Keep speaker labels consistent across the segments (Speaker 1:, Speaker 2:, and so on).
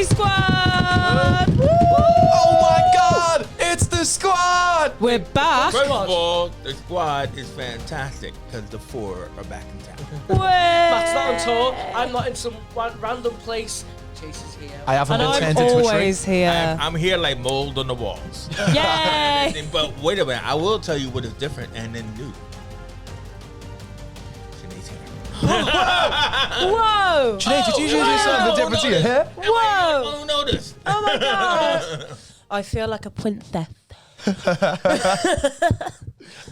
Speaker 1: Movie Squad! Woo!
Speaker 2: Oh my God! It's the squad!
Speaker 1: We're back.
Speaker 3: First of all, the squad is fantastic because the four are back in town.
Speaker 4: Matt's not on tour. I'm not in some random place. Chase is here.
Speaker 2: I haven't
Speaker 1: And
Speaker 2: been
Speaker 1: I'm
Speaker 2: turned into a tree.
Speaker 1: always here.
Speaker 3: I'm here like mold on the walls.
Speaker 1: Yay!
Speaker 3: But wait a minute, I will tell you what is different and then new. Sinead's here.
Speaker 1: Whoa!
Speaker 2: Sinead, did you do something different to your hair?
Speaker 1: Whoa!
Speaker 3: Who noticed?
Speaker 1: Oh my God! I feel like a princess.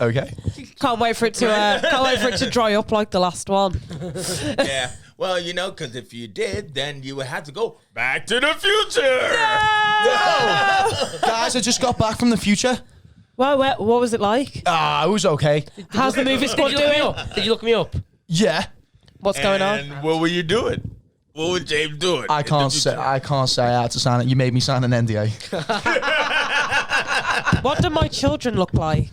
Speaker 2: Okay.
Speaker 1: Can't wait for it to dry up like the last one.
Speaker 3: Yeah. Well, you know, because if you did, then you would have to go back to the future.
Speaker 2: Guys, I just got back from the future.
Speaker 1: Well, what was it like?
Speaker 2: It was okay.
Speaker 1: How's the movie squad doing?
Speaker 4: Did you look me up?
Speaker 2: Yeah.
Speaker 1: What's going on?
Speaker 3: And what were you doing? What was James doing?
Speaker 2: I can't say I had to sign it. You made me sign an NDA.
Speaker 1: What do my children look like?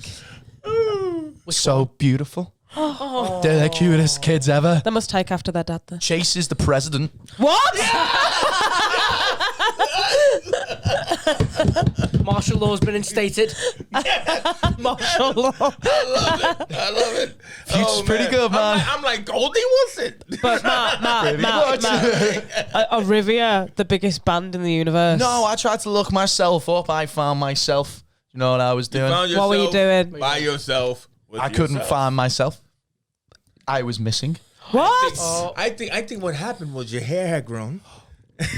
Speaker 2: So beautiful. They're the cutest kids ever.
Speaker 1: They must take after their dad then.
Speaker 2: Chase is the president.
Speaker 1: What?
Speaker 4: Martial law's been instated.
Speaker 1: Martial law.
Speaker 3: I love it.
Speaker 2: Future's pretty good, man.
Speaker 3: I'm like Goldie Wilson.
Speaker 1: But Matt, Arivia, the biggest band in the universe.
Speaker 2: No, I tried to look myself up. I found myself. You know what I was doing?
Speaker 1: What were you doing?
Speaker 3: By yourself.
Speaker 2: I couldn't find myself. I was missing.
Speaker 1: What?
Speaker 3: I think what happened was your hair had grown.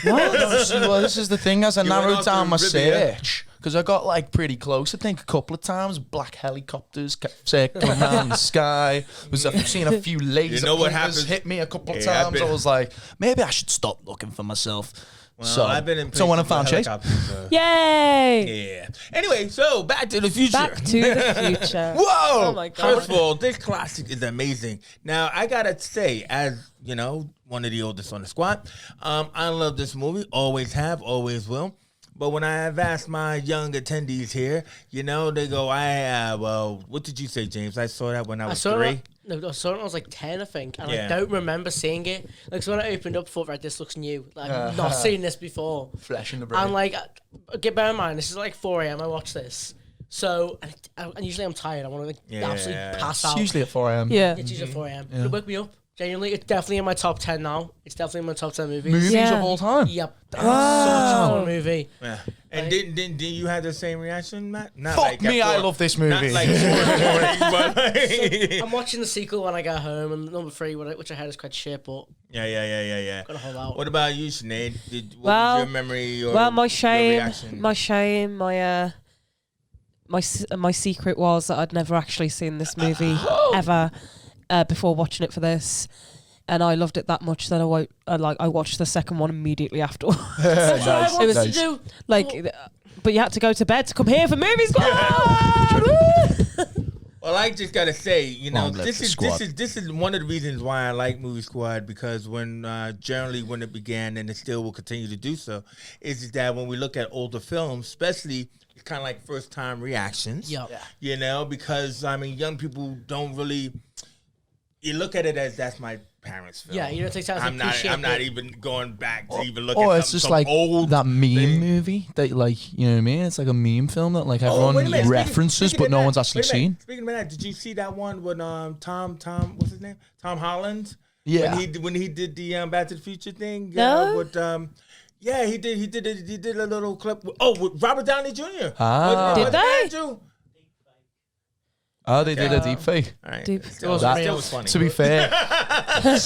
Speaker 2: Well, this is the thing. As I
Speaker 3: You went
Speaker 2: narrowed
Speaker 3: off
Speaker 2: down
Speaker 3: to
Speaker 2: my
Speaker 3: Riviera.
Speaker 2: search, because I got like pretty close. I think a couple of times. Black helicopters kept circling around the sky. I've seen a few laser
Speaker 3: You know what
Speaker 2: pointers
Speaker 3: happens?
Speaker 2: hit me a couple of
Speaker 3: Yeah, I've
Speaker 2: times.
Speaker 3: been-
Speaker 2: I was like, maybe I should stop looking for myself.
Speaker 3: Well,
Speaker 2: so
Speaker 3: I've been in
Speaker 2: so when I
Speaker 3: places
Speaker 2: found
Speaker 3: with
Speaker 2: Chase,
Speaker 3: helicopters, so-
Speaker 1: Yay!
Speaker 3: Yeah. Anyway, so Back to the Future.
Speaker 1: Back to the future.
Speaker 3: Whoa!
Speaker 1: Oh my God.
Speaker 3: First of all, this classic is amazing. Now, I gotta say, as you know, one of the oldest on the squad, I love this movie. Always have, always will. But when I have asked my young attendees here, you know, they go, well, what did you say, James? I saw that when I was 3.
Speaker 4: I saw it when I was like 10, I think, and
Speaker 3: Yeah.
Speaker 4: I don't remember seeing it. Like, so when I opened up, I thought, right, this looks new. Like, I've not seen this before.
Speaker 2: flesh in the brain.
Speaker 4: And like, bear in mind, this is like 4 a.m. I watch this. So, and usually I'm tired. I want to like absolutely pass out.
Speaker 2: It's usually at 4 a.m.
Speaker 1: Yeah.
Speaker 4: It's usually 4 a.m. It'll wake me up. Genuinely, it's definitely in my top 10 now. It's definitely in my top 10 movies.
Speaker 2: Movies
Speaker 1: Yeah.
Speaker 2: of all time.
Speaker 4: Yep. Such a good movie.
Speaker 3: Yeah. And didn't you have the same reaction, Matt? Not
Speaker 2: Fuck
Speaker 3: like
Speaker 2: me,
Speaker 3: at
Speaker 2: I
Speaker 3: 4
Speaker 2: love this
Speaker 3: Not
Speaker 2: movie.
Speaker 3: like 4 in the morning, but like,
Speaker 4: I'm watching the sequel when I get home, and number 3, which I heard is quite shit, but
Speaker 3: yeah.
Speaker 4: gonna hold out.
Speaker 3: What about you, Sinead? What
Speaker 1: Well-
Speaker 3: was your memory or
Speaker 1: Well, my
Speaker 3: your
Speaker 1: shame,
Speaker 3: reaction?
Speaker 1: my secret was that I'd never actually seen this movie ever before watching it for this, and I loved it that much that I watched the second one immediately afterwards.
Speaker 4: That's what I wanted
Speaker 2: Nice.
Speaker 4: to do.
Speaker 1: But you had to go to bed to come here for Movie Squad.
Speaker 3: Well, I just gotta say, you know,
Speaker 2: Long live
Speaker 3: this
Speaker 2: the
Speaker 3: is
Speaker 2: squad.
Speaker 3: one of the reasons why I like Movie Squad, because generally when it began, and it still will continue to do so, is that when we look at older films, especially, it's kind of like first time reactions.
Speaker 4: Yep. Yeah.
Speaker 3: You know, because I mean, young people don't really. You look at it as that's my parents' film.
Speaker 4: Yeah, you don't take time to appreciate
Speaker 3: I'm not
Speaker 4: it.
Speaker 3: even going back to even look
Speaker 2: Or
Speaker 3: at
Speaker 2: it's just
Speaker 3: some
Speaker 2: like
Speaker 3: old
Speaker 2: that meme
Speaker 3: thing.
Speaker 2: movie that, like, you know what I mean? It's like a meme film that like
Speaker 3: Oh,
Speaker 2: everyone
Speaker 3: wait a minute.
Speaker 2: references,
Speaker 3: Speaking
Speaker 2: but
Speaker 3: of
Speaker 2: no
Speaker 3: that-
Speaker 2: one's actually
Speaker 3: wait a minute.
Speaker 2: seen.
Speaker 3: Speaking of that, did you see that one with Tom? What's his name? Tom Holland.
Speaker 2: Yeah.
Speaker 3: When he did the Back to the Future thing.
Speaker 1: No.
Speaker 3: With yeah, he did a little clip. With Robert Downey Jr.
Speaker 2: Ah.
Speaker 1: Did they?
Speaker 3: Andrew?
Speaker 2: Oh, they did a deep fake.
Speaker 3: All right.
Speaker 1: Deep-
Speaker 3: Still,
Speaker 2: That-
Speaker 3: still was funny.
Speaker 2: To be fair,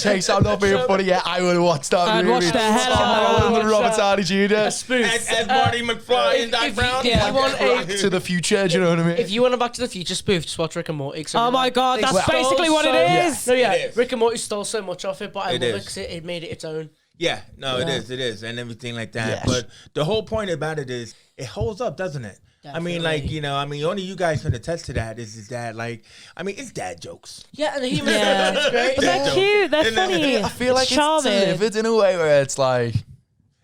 Speaker 2: Chase, I'm not being funny yet. I would have watched that
Speaker 1: I'd
Speaker 2: movie.
Speaker 1: watch the hell out of
Speaker 2: Oh,
Speaker 1: it.
Speaker 2: the Robert Downey Jr.
Speaker 4: Spoof.
Speaker 3: as Marty McFly and Doc Brown.
Speaker 4: yeah, you want
Speaker 2: Back to the Future, do you know what I mean?
Speaker 4: If you want a Back to the Future spoof, just watch Rick and Morty.
Speaker 1: Oh my God,
Speaker 4: They
Speaker 1: that's
Speaker 4: stole
Speaker 1: basically what it
Speaker 4: so-
Speaker 1: is.
Speaker 4: No, yeah,
Speaker 3: It is.
Speaker 4: Rick and Morty stole so much of it, but I
Speaker 3: It
Speaker 4: love it
Speaker 3: is.
Speaker 4: because it made it its own.
Speaker 3: Yeah, no, it is, and everything like that.
Speaker 2: Yes.
Speaker 3: But the whole point about it is it holds up, doesn't it? I mean, like,
Speaker 4: Definitely.
Speaker 3: you know, I mean, only you guys can attest to that. Is that like, I mean, it's dad jokes.
Speaker 4: Yeah, and the humor
Speaker 1: Yeah.
Speaker 4: is great.
Speaker 1: But they're cute. They're
Speaker 3: And then-
Speaker 1: funny.
Speaker 2: I feel like it's
Speaker 1: charming.
Speaker 2: delivered in a way where it's like,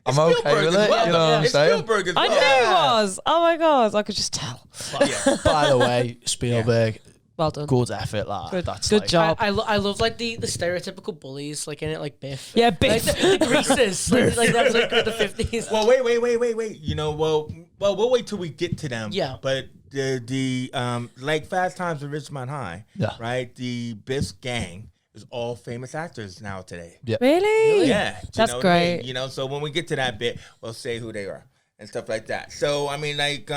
Speaker 2: I'm okay
Speaker 3: Spielberg
Speaker 2: with
Speaker 3: as
Speaker 2: it,
Speaker 3: well,
Speaker 2: you know
Speaker 3: though.
Speaker 2: what I'm
Speaker 3: It's
Speaker 2: saying?
Speaker 3: Spielberg as
Speaker 1: I
Speaker 3: well.
Speaker 1: knew it was. Oh my God, I could just tell.
Speaker 3: Yeah.
Speaker 2: By the way, Spielberg,
Speaker 1: Well done.
Speaker 2: Good effort, lad.
Speaker 1: Good-
Speaker 2: That's
Speaker 1: good
Speaker 2: like,
Speaker 1: job.
Speaker 4: I love like the stereotypical bullies like in it like Biff.
Speaker 1: Yeah, Biff.
Speaker 4: Like the greasers. like that's like the 50s.
Speaker 3: Well, wait. You know, we'll wait till we get to them.
Speaker 4: Yeah.
Speaker 3: But the like Fast Times at Ridgemont High,
Speaker 2: Yeah.
Speaker 3: right? The Biff's gang is all famous actors now today.
Speaker 2: Yeah.
Speaker 1: Really?
Speaker 3: Yeah. Do you
Speaker 1: That's
Speaker 3: know what I mean?
Speaker 1: great.
Speaker 3: You know, so when we get to that bit, we'll say who they are and stuff like that. So, I mean, like,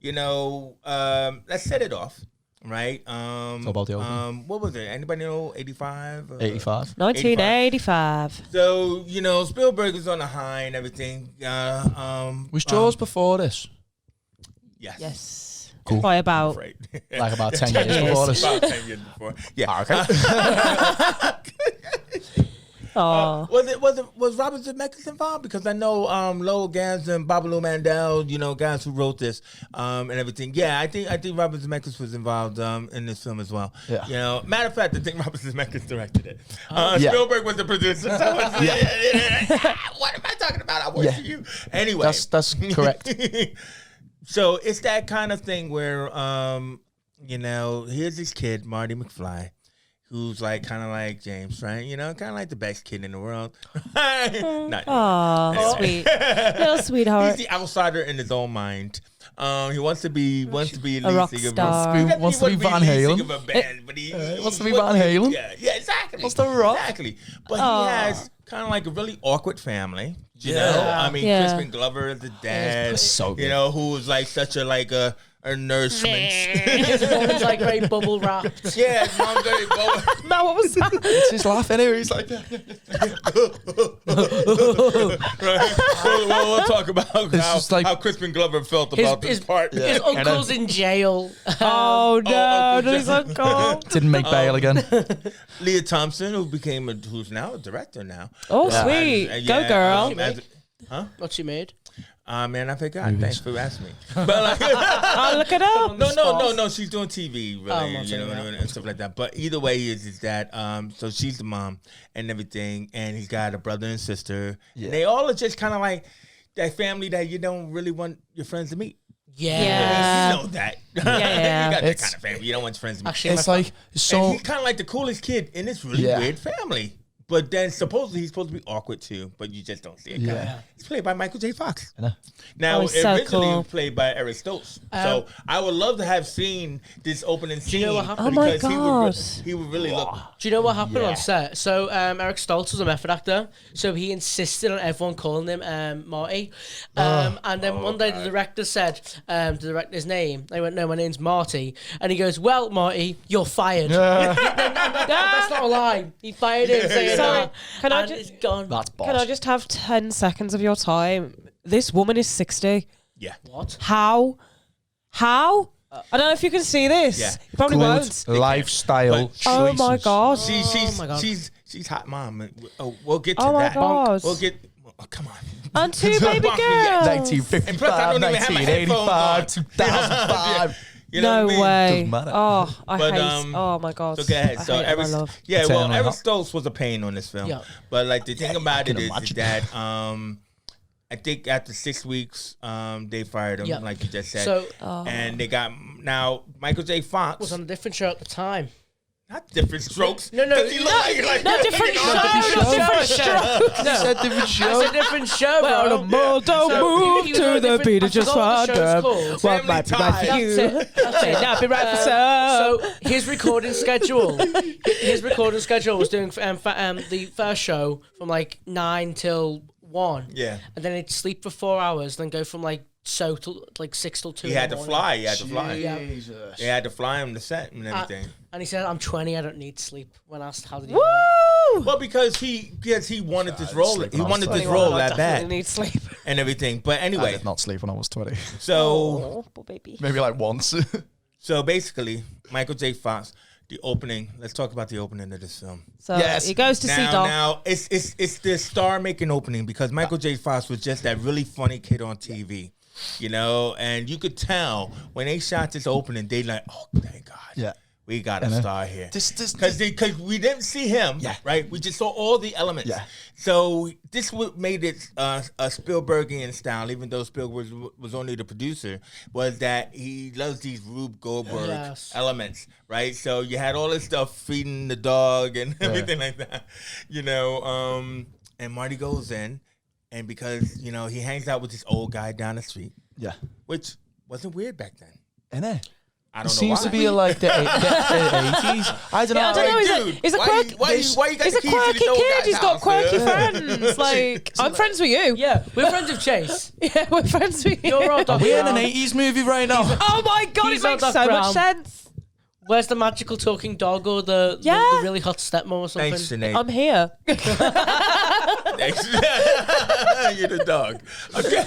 Speaker 3: you know, let's set it off, right?
Speaker 2: about the opening.
Speaker 3: What was it? Anybody know 85?
Speaker 2: 85.
Speaker 1: 1985.
Speaker 3: So, you know, Spielberg is on the high and everything.
Speaker 2: Was Jaws before this?
Speaker 3: Yes.
Speaker 1: Yes.
Speaker 2: Cool.
Speaker 1: By about.
Speaker 3: Right.
Speaker 2: Like about 10 years before this?
Speaker 3: About 10 years before. Yeah.
Speaker 1: Oh.
Speaker 3: Was Robert Zemeckis involved? Because I know Lowell Gans and Babalu Mandel, you know, guys who wrote this and everything. Yeah, I think Robert Zemeckis was involved in this film as well.
Speaker 2: Yeah.
Speaker 3: You know, matter of fact, I think Robert Zemeckis directed it.
Speaker 2: Yeah.
Speaker 3: Spielberg was the producer. So what am I talking about? I work for you. Anyway,
Speaker 2: That's correct.
Speaker 3: So it's that kind of thing where, you know, here's this kid, Marty McFly, who's like kind of like James, right? You know, kind of like the best kid in the world. Not
Speaker 1: Oh, sweet. Little sweetheart.
Speaker 3: He's the outsider in his own mind. He wants to be lead
Speaker 1: rock
Speaker 3: singer.
Speaker 1: star.
Speaker 3: He
Speaker 2: Wants to be Van
Speaker 3: lead
Speaker 2: Halen.
Speaker 3: singer of a band, but he
Speaker 2: wants to be Van Halen.
Speaker 3: Yeah, exactly.
Speaker 2: Wants to rock.
Speaker 3: Exactly. But he has kind of like a really awkward family. You know, I mean,
Speaker 1: Yeah.
Speaker 3: Crispin Glover is the dad.
Speaker 2: So good.
Speaker 3: You know, who was like such a like a nourishment.
Speaker 4: His mom's like very bubble wrapped.
Speaker 3: Yeah, his mom's very bold.
Speaker 1: No, what was that?
Speaker 2: It's his laugh anyway. He's like,
Speaker 3: Right. We'll talk about
Speaker 2: just like-
Speaker 3: how Crispin Glover felt about this part.
Speaker 4: His uncle's in jail.
Speaker 1: Oh, no.
Speaker 3: Uncle
Speaker 1: There's a call.
Speaker 2: didn't make bail again.
Speaker 3: Leah Thompson, who's now a director now.
Speaker 1: Oh, sweet. Go, girl.
Speaker 4: What's she made?
Speaker 3: Man, I forgot. Thanks for asking me. But like,
Speaker 1: I'll look it up.
Speaker 3: no. She's doing TV, really,
Speaker 4: I'm
Speaker 3: you know, and stuff like that. But either way, is that so she's the mom and everything, and he's got a brother and sister.
Speaker 2: Yeah.
Speaker 3: And they all are just kind of like that family that you don't really want your friends to meet.
Speaker 1: Yeah.
Speaker 3: You know that.
Speaker 1: Yeah.
Speaker 3: You got that
Speaker 2: It's-
Speaker 3: kind of family. You don't want your friends to meet.
Speaker 4: Actually,
Speaker 2: It's
Speaker 4: my
Speaker 2: like,
Speaker 3: And
Speaker 2: so,
Speaker 3: he's kind of like the coolest kid in this really
Speaker 2: Yeah.
Speaker 3: weird family. But then supposedly he's supposed to be awkward too, but you just don't see it.
Speaker 2: Yeah.
Speaker 3: He's played by Michael J. Fox.
Speaker 2: I know.
Speaker 3: Now,
Speaker 1: Oh, he's so
Speaker 3: originally
Speaker 1: cool.
Speaker 3: he was played by Eric Stoltz. So I would love to have seen this opening scene.
Speaker 4: you know what happened?
Speaker 1: Oh my
Speaker 3: because
Speaker 1: God.
Speaker 3: he would really look.
Speaker 4: Do you know what happened
Speaker 2: Yeah.
Speaker 4: on set? So Eric Stoltz was a method actor, so he insisted on everyone calling him Marty. And then one day the director said the director's name. They went, "No, my name's Marty." And he goes, "Well, Marty, you're fired." That's not a lie. He fired him. Saying
Speaker 1: Sorry,
Speaker 4: that,
Speaker 1: can I
Speaker 4: and
Speaker 1: ju-
Speaker 4: it's gone.
Speaker 2: That's boss.
Speaker 1: Can I just have 10 seconds of your time? This woman is 60.
Speaker 3: Yeah.
Speaker 4: What?
Speaker 1: How? I don't know if you can see this.
Speaker 3: Yeah.
Speaker 1: You probably
Speaker 2: Good
Speaker 1: won't.
Speaker 2: lifestyle
Speaker 3: But-
Speaker 1: Oh my
Speaker 2: choices.
Speaker 1: God.
Speaker 4: my God.
Speaker 3: She's hot mom. Oh, we'll get to
Speaker 1: Oh my
Speaker 3: that.
Speaker 1: God.
Speaker 3: We'll get. Oh, come on.
Speaker 1: And two baby
Speaker 3: Bonk me yet.
Speaker 1: girls.
Speaker 2: 1955,
Speaker 3: And plus, I don't even have my headphones
Speaker 2: 1985, 2005.
Speaker 3: You know
Speaker 1: No
Speaker 3: what I mean?
Speaker 1: way.
Speaker 2: Doesn't matter.
Speaker 1: Oh, I
Speaker 3: But,
Speaker 1: hate.
Speaker 3: um,
Speaker 1: my God.
Speaker 3: So go ahead.
Speaker 1: I
Speaker 3: So
Speaker 1: hate it, my
Speaker 3: Eric,
Speaker 1: love.
Speaker 3: yeah,
Speaker 2: Tell
Speaker 3: well,
Speaker 2: me
Speaker 3: Eric
Speaker 2: how-
Speaker 3: Stoltz was a pain on this film.
Speaker 4: Yeah.
Speaker 3: But like the thing about it
Speaker 2: can
Speaker 3: is
Speaker 2: imagine.
Speaker 3: that I think after 6 weeks, they fired him,
Speaker 4: Yeah.
Speaker 3: like you just said.
Speaker 4: So
Speaker 3: And they got now Michael J. Fox.
Speaker 4: was on a different show at the time.
Speaker 3: Not different strokes.
Speaker 4: No,
Speaker 3: 'Cause he look like
Speaker 1: No, different show. Different show.
Speaker 2: Said different show.
Speaker 4: It's a different show,
Speaker 1: Well,
Speaker 4: bro.
Speaker 1: the world don't
Speaker 4: So,
Speaker 1: move
Speaker 4: you know
Speaker 1: to the
Speaker 4: different-
Speaker 1: beat
Speaker 4: I
Speaker 1: of just
Speaker 4: forgot what the show's
Speaker 1: wonder
Speaker 4: called.
Speaker 1: what
Speaker 3: Family
Speaker 1: might be right for
Speaker 3: Ties.
Speaker 1: you.
Speaker 4: That's it.
Speaker 1: May not be right for some.
Speaker 4: So his recording schedule, was doing the first show from like 9 till 1.
Speaker 3: Yeah.
Speaker 4: And then he'd sleep for 4 hours, then go from like till like 6 till 2.
Speaker 3: He
Speaker 4: in
Speaker 3: had
Speaker 4: the
Speaker 3: to
Speaker 4: morning.
Speaker 3: fly. He had to fly.
Speaker 4: Yeah.
Speaker 2: Jesus.
Speaker 3: They had to fly him to set and everything.
Speaker 4: And he said, "I'm 20. I don't need sleep." When asked how did he?
Speaker 1: Woo!
Speaker 3: Well, because he wanted this role.
Speaker 2: sleep
Speaker 3: He
Speaker 2: when I was
Speaker 3: wanted this
Speaker 2: 21.
Speaker 3: role
Speaker 1: I
Speaker 3: that
Speaker 1: definitely
Speaker 3: bad
Speaker 1: need sleep.
Speaker 3: and everything. But
Speaker 2: I
Speaker 3: anyway,
Speaker 2: did not sleep when I was 20.
Speaker 3: so
Speaker 1: Oh, poor baby.
Speaker 2: Maybe like once.
Speaker 3: so basically, Michael J. Fox. The opening. Let's talk about the opening of this film.
Speaker 1: So
Speaker 2: Yes.
Speaker 1: he goes to see Doc.
Speaker 3: Now it's the star-making opening because Michael J. Fox was just that really funny kid on TV, you know, and you could tell when they shot this opening, they like, oh, thank God.
Speaker 2: Yeah.
Speaker 3: we got a star here.
Speaker 2: This-
Speaker 3: Because we didn't see him, right? We just saw all the elements.
Speaker 2: Yeah.
Speaker 3: So this made it a Spielbergian style, even though Spielberg was only the producer, was that he loves these Rube Goldberg elements, right? So you had all this stuff feeding the dog and everything like that, and Marty goes in, and because, he hangs out with this old guy down the street.
Speaker 2: Yeah.
Speaker 3: Which wasn't weird back then.
Speaker 2: Innit?
Speaker 3: I don't know
Speaker 2: Seems
Speaker 3: why.
Speaker 2: to be like the 80s. I don't know.
Speaker 1: I don't know. He's a quirky.
Speaker 3: Why you got
Speaker 1: He's
Speaker 3: the
Speaker 1: a
Speaker 3: keys to
Speaker 1: quirky
Speaker 3: this old
Speaker 1: kid.
Speaker 3: guy's
Speaker 1: He's got
Speaker 3: house,
Speaker 1: quirky
Speaker 3: dude?
Speaker 1: friends. Like, I'm friends with you.
Speaker 4: Yeah, we're friends with Chase.
Speaker 1: Yeah, we're friends with you.
Speaker 4: You're all Doc
Speaker 2: We're in an
Speaker 4: Brown.
Speaker 2: 80s movie right now.
Speaker 1: Oh my god,
Speaker 4: He's
Speaker 1: it makes
Speaker 4: not
Speaker 1: so
Speaker 4: Doc
Speaker 1: much
Speaker 4: Brown.
Speaker 1: sense.
Speaker 4: Where's the magical talking dog or the really hot stepmom or something?
Speaker 3: Thanks, Sinead.
Speaker 1: I'm here.
Speaker 3: Thanks. You're the dog. Okay.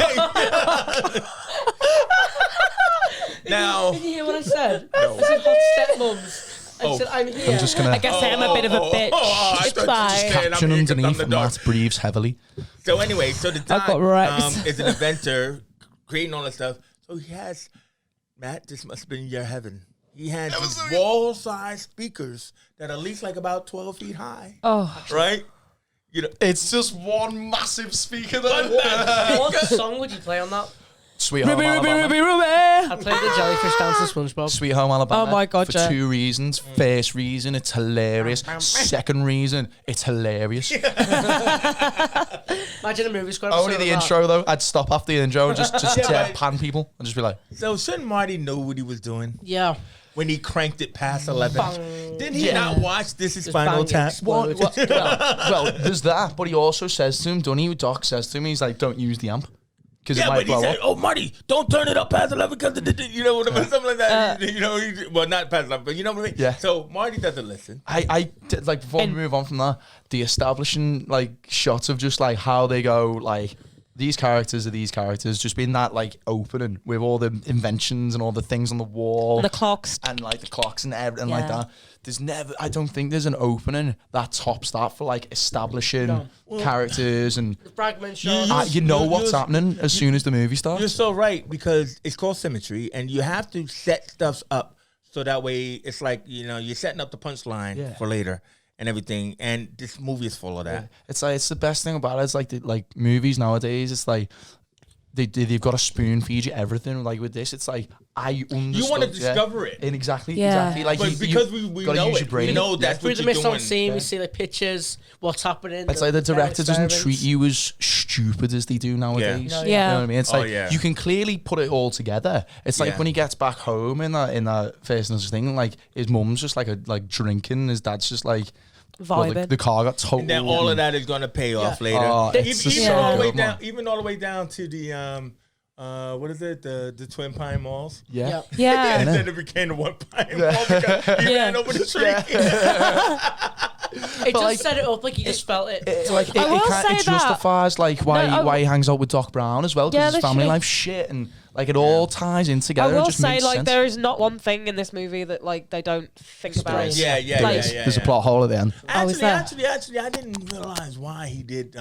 Speaker 3: Now,
Speaker 4: Did you hear what I said?
Speaker 3: No.
Speaker 4: I said hot stepmoms. I said I'm here.
Speaker 2: I'm just going
Speaker 1: I
Speaker 2: to
Speaker 1: guess I am a bit of a bitch.
Speaker 3: I
Speaker 1: It's
Speaker 3: thought you
Speaker 1: fine.
Speaker 3: just saying I'm
Speaker 2: caption
Speaker 3: here 'cause I'm
Speaker 2: underneath.
Speaker 3: the dog.
Speaker 2: Matt breathes heavily.
Speaker 3: So anyway, so the
Speaker 1: got
Speaker 3: doc
Speaker 1: Rex.
Speaker 3: is an inventor, creating all this stuff. So he has, Matt, this must have been your heaven. He had these wall-sized speakers that are at least like about 12 feet high.
Speaker 1: Oh,
Speaker 3: Right?
Speaker 2: It's just one massive speaker
Speaker 4: What song would you play on that?
Speaker 2: Sweet Home
Speaker 1: Ruby, Ruby,
Speaker 2: Alabama.
Speaker 1: Ruby, Ruby.
Speaker 4: I played the jellyfish dance to SpongeBob.
Speaker 2: Sweet Home Alabama.
Speaker 1: Oh my God,
Speaker 2: For
Speaker 1: Joe.
Speaker 2: 2 reasons. First reason, it's hilarious. Second reason, it's hilarious.
Speaker 4: Imagine a movie score.
Speaker 2: Only
Speaker 4: episode
Speaker 2: the
Speaker 4: of that.
Speaker 2: intro though. I'd stop after the intro and just
Speaker 3: Yeah,
Speaker 2: pan people and just be like,
Speaker 3: So shouldn't Marty know what he was doing
Speaker 4: Yeah.
Speaker 3: when he cranked it past 11?
Speaker 4: Bang.
Speaker 3: Didn't he not watch This Is
Speaker 4: Just
Speaker 3: Final
Speaker 4: bang,
Speaker 3: Tap?
Speaker 4: explode.
Speaker 2: well, there's that, but he also says to him, don't he? Doc says to him, he's like, don't use the amp because it
Speaker 3: Yeah,
Speaker 2: might
Speaker 3: but he
Speaker 2: blow
Speaker 3: said,
Speaker 2: up.
Speaker 3: "Oh, Marty, don't turn it up past 11 because something like that." Well, not past 11, but you know what I mean.
Speaker 2: Yeah.
Speaker 3: So Marty doesn't listen.
Speaker 2: I did, like, before we move on from that, the establishing like shots of just like how they go, like, these characters are these characters, just being that like opening with all the inventions and all the things on the wall
Speaker 1: and the clocks.
Speaker 2: and like the clocks and everything like
Speaker 1: Yeah.
Speaker 2: that. There's never, I don't think there's an opening that tops that for like establishing
Speaker 4: No.
Speaker 2: characters and
Speaker 4: Fragment shots.
Speaker 2: what's happening as soon as the movie starts.
Speaker 3: You're so right, because it's called symmetry, and you have to set stuff up so that way it's like, you're setting up the punchline for later and everything. And this movie is full of that.
Speaker 2: It's like, it's the best thing about it. It's like movies nowadays. It's like they've got to spoon feed you everything. Like with this, it's like I understood.
Speaker 3: You want to discover it.
Speaker 2: And exactly.
Speaker 1: Yeah.
Speaker 2: Like
Speaker 3: But because we
Speaker 2: gotta
Speaker 3: know
Speaker 2: use
Speaker 3: it.
Speaker 2: your brain.
Speaker 3: We know that's
Speaker 4: Through
Speaker 3: what
Speaker 4: the
Speaker 3: you're
Speaker 4: mist on
Speaker 3: doing.
Speaker 4: scene, we see like pictures, what's happening.
Speaker 2: It's like the director doesn't treat
Speaker 4: experiments.
Speaker 2: you as stupid as they do nowadays.
Speaker 4: No,
Speaker 2: You
Speaker 1: yeah.
Speaker 2: know what I mean? It's
Speaker 3: Oh,
Speaker 2: like
Speaker 3: yeah.
Speaker 2: you can clearly put it all together. It's like
Speaker 3: Yeah.
Speaker 2: when he gets back home in that first thing, like his mum's just like drinking, his dad's just like
Speaker 1: Vibing.
Speaker 2: the car got totaled.
Speaker 3: And then all of that is going to pay off later.
Speaker 2: Oh,
Speaker 3: even,
Speaker 2: it's just
Speaker 3: even
Speaker 1: so
Speaker 3: all the way
Speaker 2: good,
Speaker 3: down,
Speaker 2: man.
Speaker 3: even all the way down to the what is it? The Twin Pine Malls.
Speaker 2: Yeah.
Speaker 4: Yeah.
Speaker 1: Yeah.
Speaker 3: And then it became the One Pine Mall because he
Speaker 1: Yeah.
Speaker 3: ran over the tree.
Speaker 4: It just
Speaker 2: like-
Speaker 4: set it up like you just felt it.
Speaker 2: It's like
Speaker 1: I will say
Speaker 2: it
Speaker 1: that-
Speaker 2: justifies like why he hangs out with Doc Brown as well, because
Speaker 1: Yeah,
Speaker 2: his family
Speaker 1: literally.
Speaker 2: life shit and like it all ties in
Speaker 1: I
Speaker 2: together.
Speaker 1: will
Speaker 2: and just
Speaker 1: say,
Speaker 2: makes
Speaker 1: like,
Speaker 2: sense.
Speaker 1: there is not one thing in this movie that like they don't think about.
Speaker 4: Explain.
Speaker 3: Yeah,
Speaker 1: Like,
Speaker 2: There's a plot hole at the end.
Speaker 1: Oh, is there?
Speaker 3: Actually, I didn't realize why he did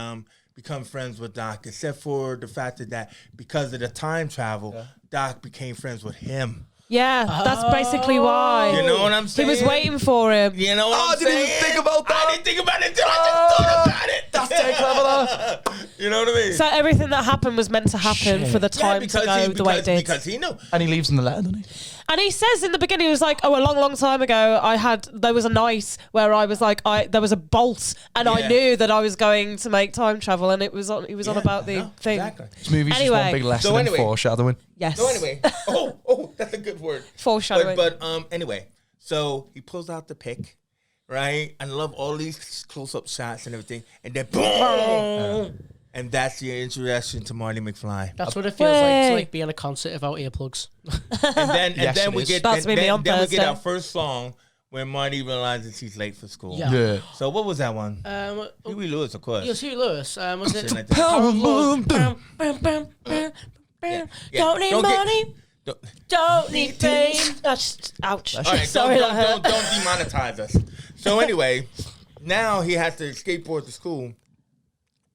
Speaker 3: become friends with Doc, except for the fact that because of the time travel, Doc became friends with him.
Speaker 1: Yeah, that's basically why.
Speaker 3: You know what I'm
Speaker 1: He
Speaker 3: saying?
Speaker 1: was waiting for him.
Speaker 3: You know what I'm
Speaker 2: didn't
Speaker 3: saying?
Speaker 2: even think about that.
Speaker 3: I didn't think about it until I just thought about it.
Speaker 2: That's dead clever.
Speaker 3: You know what I mean?
Speaker 1: So everything that happened was meant to happen
Speaker 2: Shit.
Speaker 1: for the time to go the way it did.
Speaker 3: Because he knew.
Speaker 2: And he leaves in the letter, doesn't he?
Speaker 1: And he says in the beginning, he was like, "Oh, a long, long time ago, there was a night where I was like, there was a bolt, and I
Speaker 3: Yeah.
Speaker 1: knew that I was going to make time travel, and he was on about the thing."
Speaker 3: Exactly.
Speaker 2: This movie's just
Speaker 1: Anyway.
Speaker 2: one big lesson
Speaker 3: So
Speaker 2: in
Speaker 3: anyway.
Speaker 2: foreshadowing.
Speaker 1: Yes.
Speaker 3: So anyway, that's a good word.
Speaker 1: Foreshadowing.
Speaker 3: But anyway, so he pulls out the pick, right? I love all these close-up shots and everything, and then boom, and that's your introduction to Marty McFly.
Speaker 4: That's what it feels like
Speaker 1: Way.
Speaker 4: to like be in a concert without earplugs.
Speaker 3: And
Speaker 2: Yes,
Speaker 3: then
Speaker 2: it
Speaker 3: we
Speaker 2: is.
Speaker 3: get
Speaker 1: That's me on
Speaker 3: then we
Speaker 1: Thursday.
Speaker 3: get our first song when Marty realizes he's late for school.
Speaker 4: Yeah.
Speaker 2: Yeah.
Speaker 3: So what was that one?
Speaker 4: Huey
Speaker 3: Huey Lewis, of course.
Speaker 4: Huey Lewis. Was it?
Speaker 3: Something like that.
Speaker 2: Power boom, boom.
Speaker 3: Yeah.
Speaker 1: Don't need
Speaker 3: Don't get-
Speaker 1: money.
Speaker 3: Don't-
Speaker 1: Don't need fame. That's ouch.
Speaker 3: All right,
Speaker 1: Sorry,
Speaker 3: don't
Speaker 1: that hurt.
Speaker 3: demonetize us. So anyway, now he has to skateboard to school,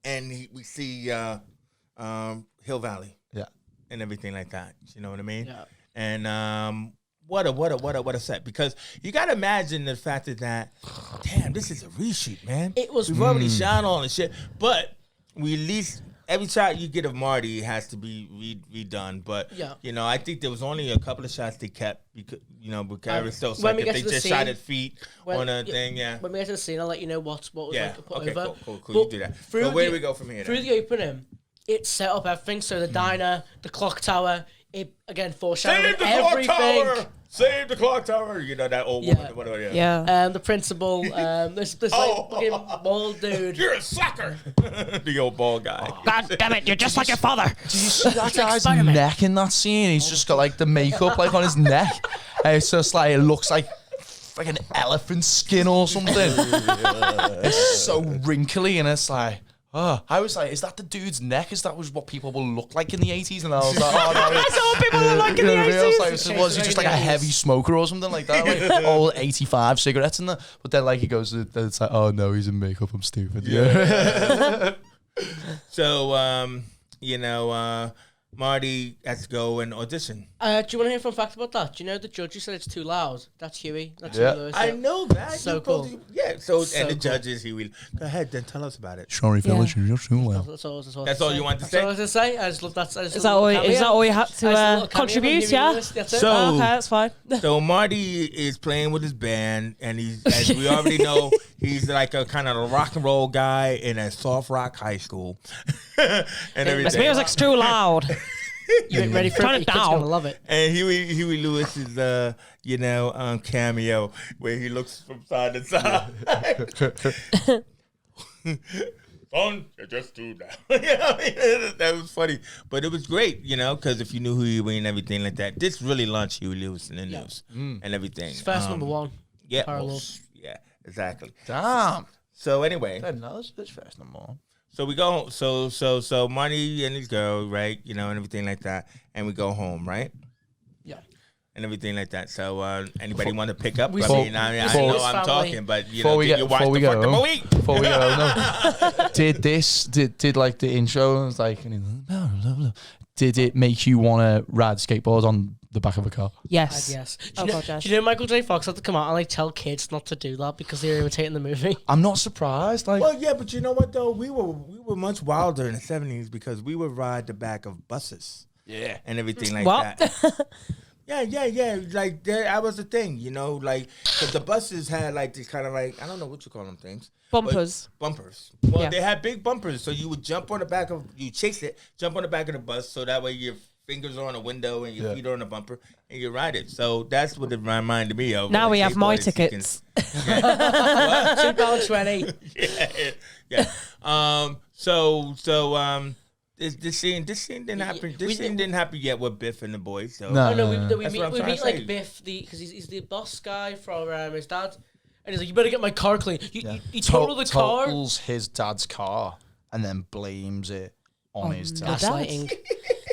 Speaker 3: and we see Hill Valley
Speaker 2: Yeah.
Speaker 3: and everything like that. You know what I mean?
Speaker 4: Yeah.
Speaker 3: And what a set, because you got to imagine the fact that damn, this is a reshoot, man.
Speaker 4: It was
Speaker 3: we've already shot on and shit, but we at least every shot you get of Marty has to be redone. But you know, I think there was only a couple of shots they kept because because it was still like if they just shot his feet on a thing. Yeah,
Speaker 4: when we get to the scene, I'll let you know what was like put over.
Speaker 3: Cool. You do that. So where do we go from here?
Speaker 4: Through the opening, it set up everything. So the diner, the clock tower. It again foreshadowing everything.
Speaker 3: Save the clock tower. You know that old woman. Whatever.
Speaker 1: Yeah.
Speaker 4: The principal. This like fucking bald dude.
Speaker 3: You're a sucker. The old bald guy.
Speaker 1: Oh, God damn it! You're just like your father.
Speaker 2: Did you see that guy's neck in that scene? He's just got like the makeup like on his neck. And it's just like it looks like an elephant skin or something. It's so wrinkly and it's like. Oh, I was like, is that the dude's neck? Is that what people will look like in the 80s? And I was like, oh no.
Speaker 1: That's what people look like in the 80s.
Speaker 2: Was he just like a heavy smoker or something like that? Like all 85 cigarettes in there. But then like he goes, it's like, oh no, he's in makeup. I'm stupid. Yeah.
Speaker 3: So, Marty has to go and audition.
Speaker 4: Do you want to hear a fun fact about that? Do you know the judge who said it's too loud? That's Huey. That's
Speaker 2: Yeah.
Speaker 4: Lewis.
Speaker 3: I know that.
Speaker 4: So cool.
Speaker 3: So and the judges, he will go ahead. Then tell us about it.
Speaker 2: Sorry, fellas, you're too loud.
Speaker 4: That's
Speaker 3: all you want to say?
Speaker 4: That's all I was to say. I just love that.
Speaker 1: Is that all you had to contribute? Yeah.
Speaker 4: That's it.
Speaker 3: So-
Speaker 1: Okay, that's fine.
Speaker 3: So Marty is playing with his band, and he's, as we already know, he's like a kind of a rock and roll guy in a soft rock high school, and everything.
Speaker 1: This music's too loud.
Speaker 4: You ain't ready for
Speaker 1: Turn
Speaker 4: it.
Speaker 1: it
Speaker 4: Your kid's
Speaker 1: down.
Speaker 4: gonna love it.
Speaker 3: And Huey Lewis's cameo where he looks from side to side. Son, you're just too loud. That was funny, but it was great, because if you knew who you were and everything like that, this really launched Huey Lewis in the news and everything.
Speaker 4: It's first number one.
Speaker 3: Yeah,
Speaker 4: Parallel.
Speaker 3: yeah, exactly.
Speaker 2: Damn.
Speaker 3: So anyway,
Speaker 2: I didn't know this was first number one.
Speaker 3: so we go. So Marty and his girl, right? And everything like that, and we go home, right?
Speaker 4: Yeah.
Speaker 3: And everything like that. So anybody want to pick up? I
Speaker 4: Before-
Speaker 3: know I'm
Speaker 4: family.
Speaker 3: talking, but
Speaker 2: Before we
Speaker 3: did
Speaker 2: get-
Speaker 3: you watch
Speaker 2: before we
Speaker 3: the
Speaker 2: go,
Speaker 3: fucking movie?
Speaker 2: Before we go, no. Did like the intro? It was like, did it make you want to ride skateboard on the back of a car?
Speaker 1: Yes.
Speaker 4: Yes.
Speaker 1: Oh,
Speaker 4: Do
Speaker 1: God, yes.
Speaker 4: you know Michael J. Fox had to come out and tell kids not to do that because they were imitating the movie?
Speaker 2: I'm not surprised. Like,
Speaker 3: Well, yeah, but you know what though? We were much wilder in the 70s because we would ride the back of buses.
Speaker 2: yeah.
Speaker 3: And everything like
Speaker 1: What?
Speaker 3: that. Yeah. Like that was the thing, because the buses had like this kind of like, I don't know what you call them things.
Speaker 1: Bumpers.
Speaker 3: Bumpers. Well,
Speaker 1: Yeah.
Speaker 3: they had big bumpers, so you would jump on the back of, you chase it, jump on the back of the bus, so that way your fingers are on a window and your feet are on the bumper, and you ride it. So that's what it reminded me of.
Speaker 1: Now
Speaker 3: Like
Speaker 1: we have my
Speaker 3: skateboarders, you can-
Speaker 1: tickets.
Speaker 4: £2.20.
Speaker 3: Yeah. So this scene didn't happen. This scene didn't happen yet with Biff and the boys. So
Speaker 2: No.
Speaker 4: Oh no, we
Speaker 3: That's
Speaker 4: meet
Speaker 3: what I'm trying to
Speaker 4: like
Speaker 3: say.
Speaker 4: Biff because he's the boss guy from his dad, and he's like, you better get my car clean. You total the car.
Speaker 2: Totals his dad's car and then blames it on his dad.
Speaker 4: Gaslighting.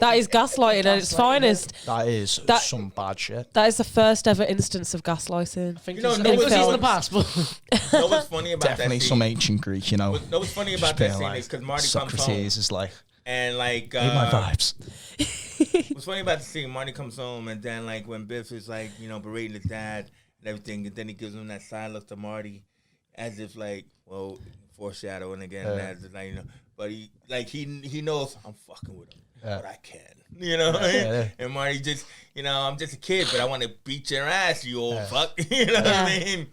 Speaker 1: That is gaslighting at its finest.
Speaker 2: That is
Speaker 1: That-
Speaker 2: some bad shit.
Speaker 1: That is the first ever instance of gaslighting.
Speaker 4: I think
Speaker 3: You know,
Speaker 4: he's
Speaker 3: no,
Speaker 4: because he's in the
Speaker 3: no,
Speaker 4: past, but
Speaker 3: You know what's funny about
Speaker 2: Definitely
Speaker 3: that scene?
Speaker 2: some ancient Greek,
Speaker 3: Know what's funny about that scene is because Marty comes home
Speaker 2: Socrates is like,
Speaker 3: and like
Speaker 2: hate my vibes.
Speaker 3: what's funny about the scene, Marty comes home and then like when Biff is like berating his dad and everything, and then he gives him that side look to Marty as if like, well, foreshadowing again, as if, like, but he knows I'm fucking with him, but I can,
Speaker 2: Yeah.
Speaker 3: And Marty just, I'm just a kid, but I want to beat your ass, you old fuck, what I mean?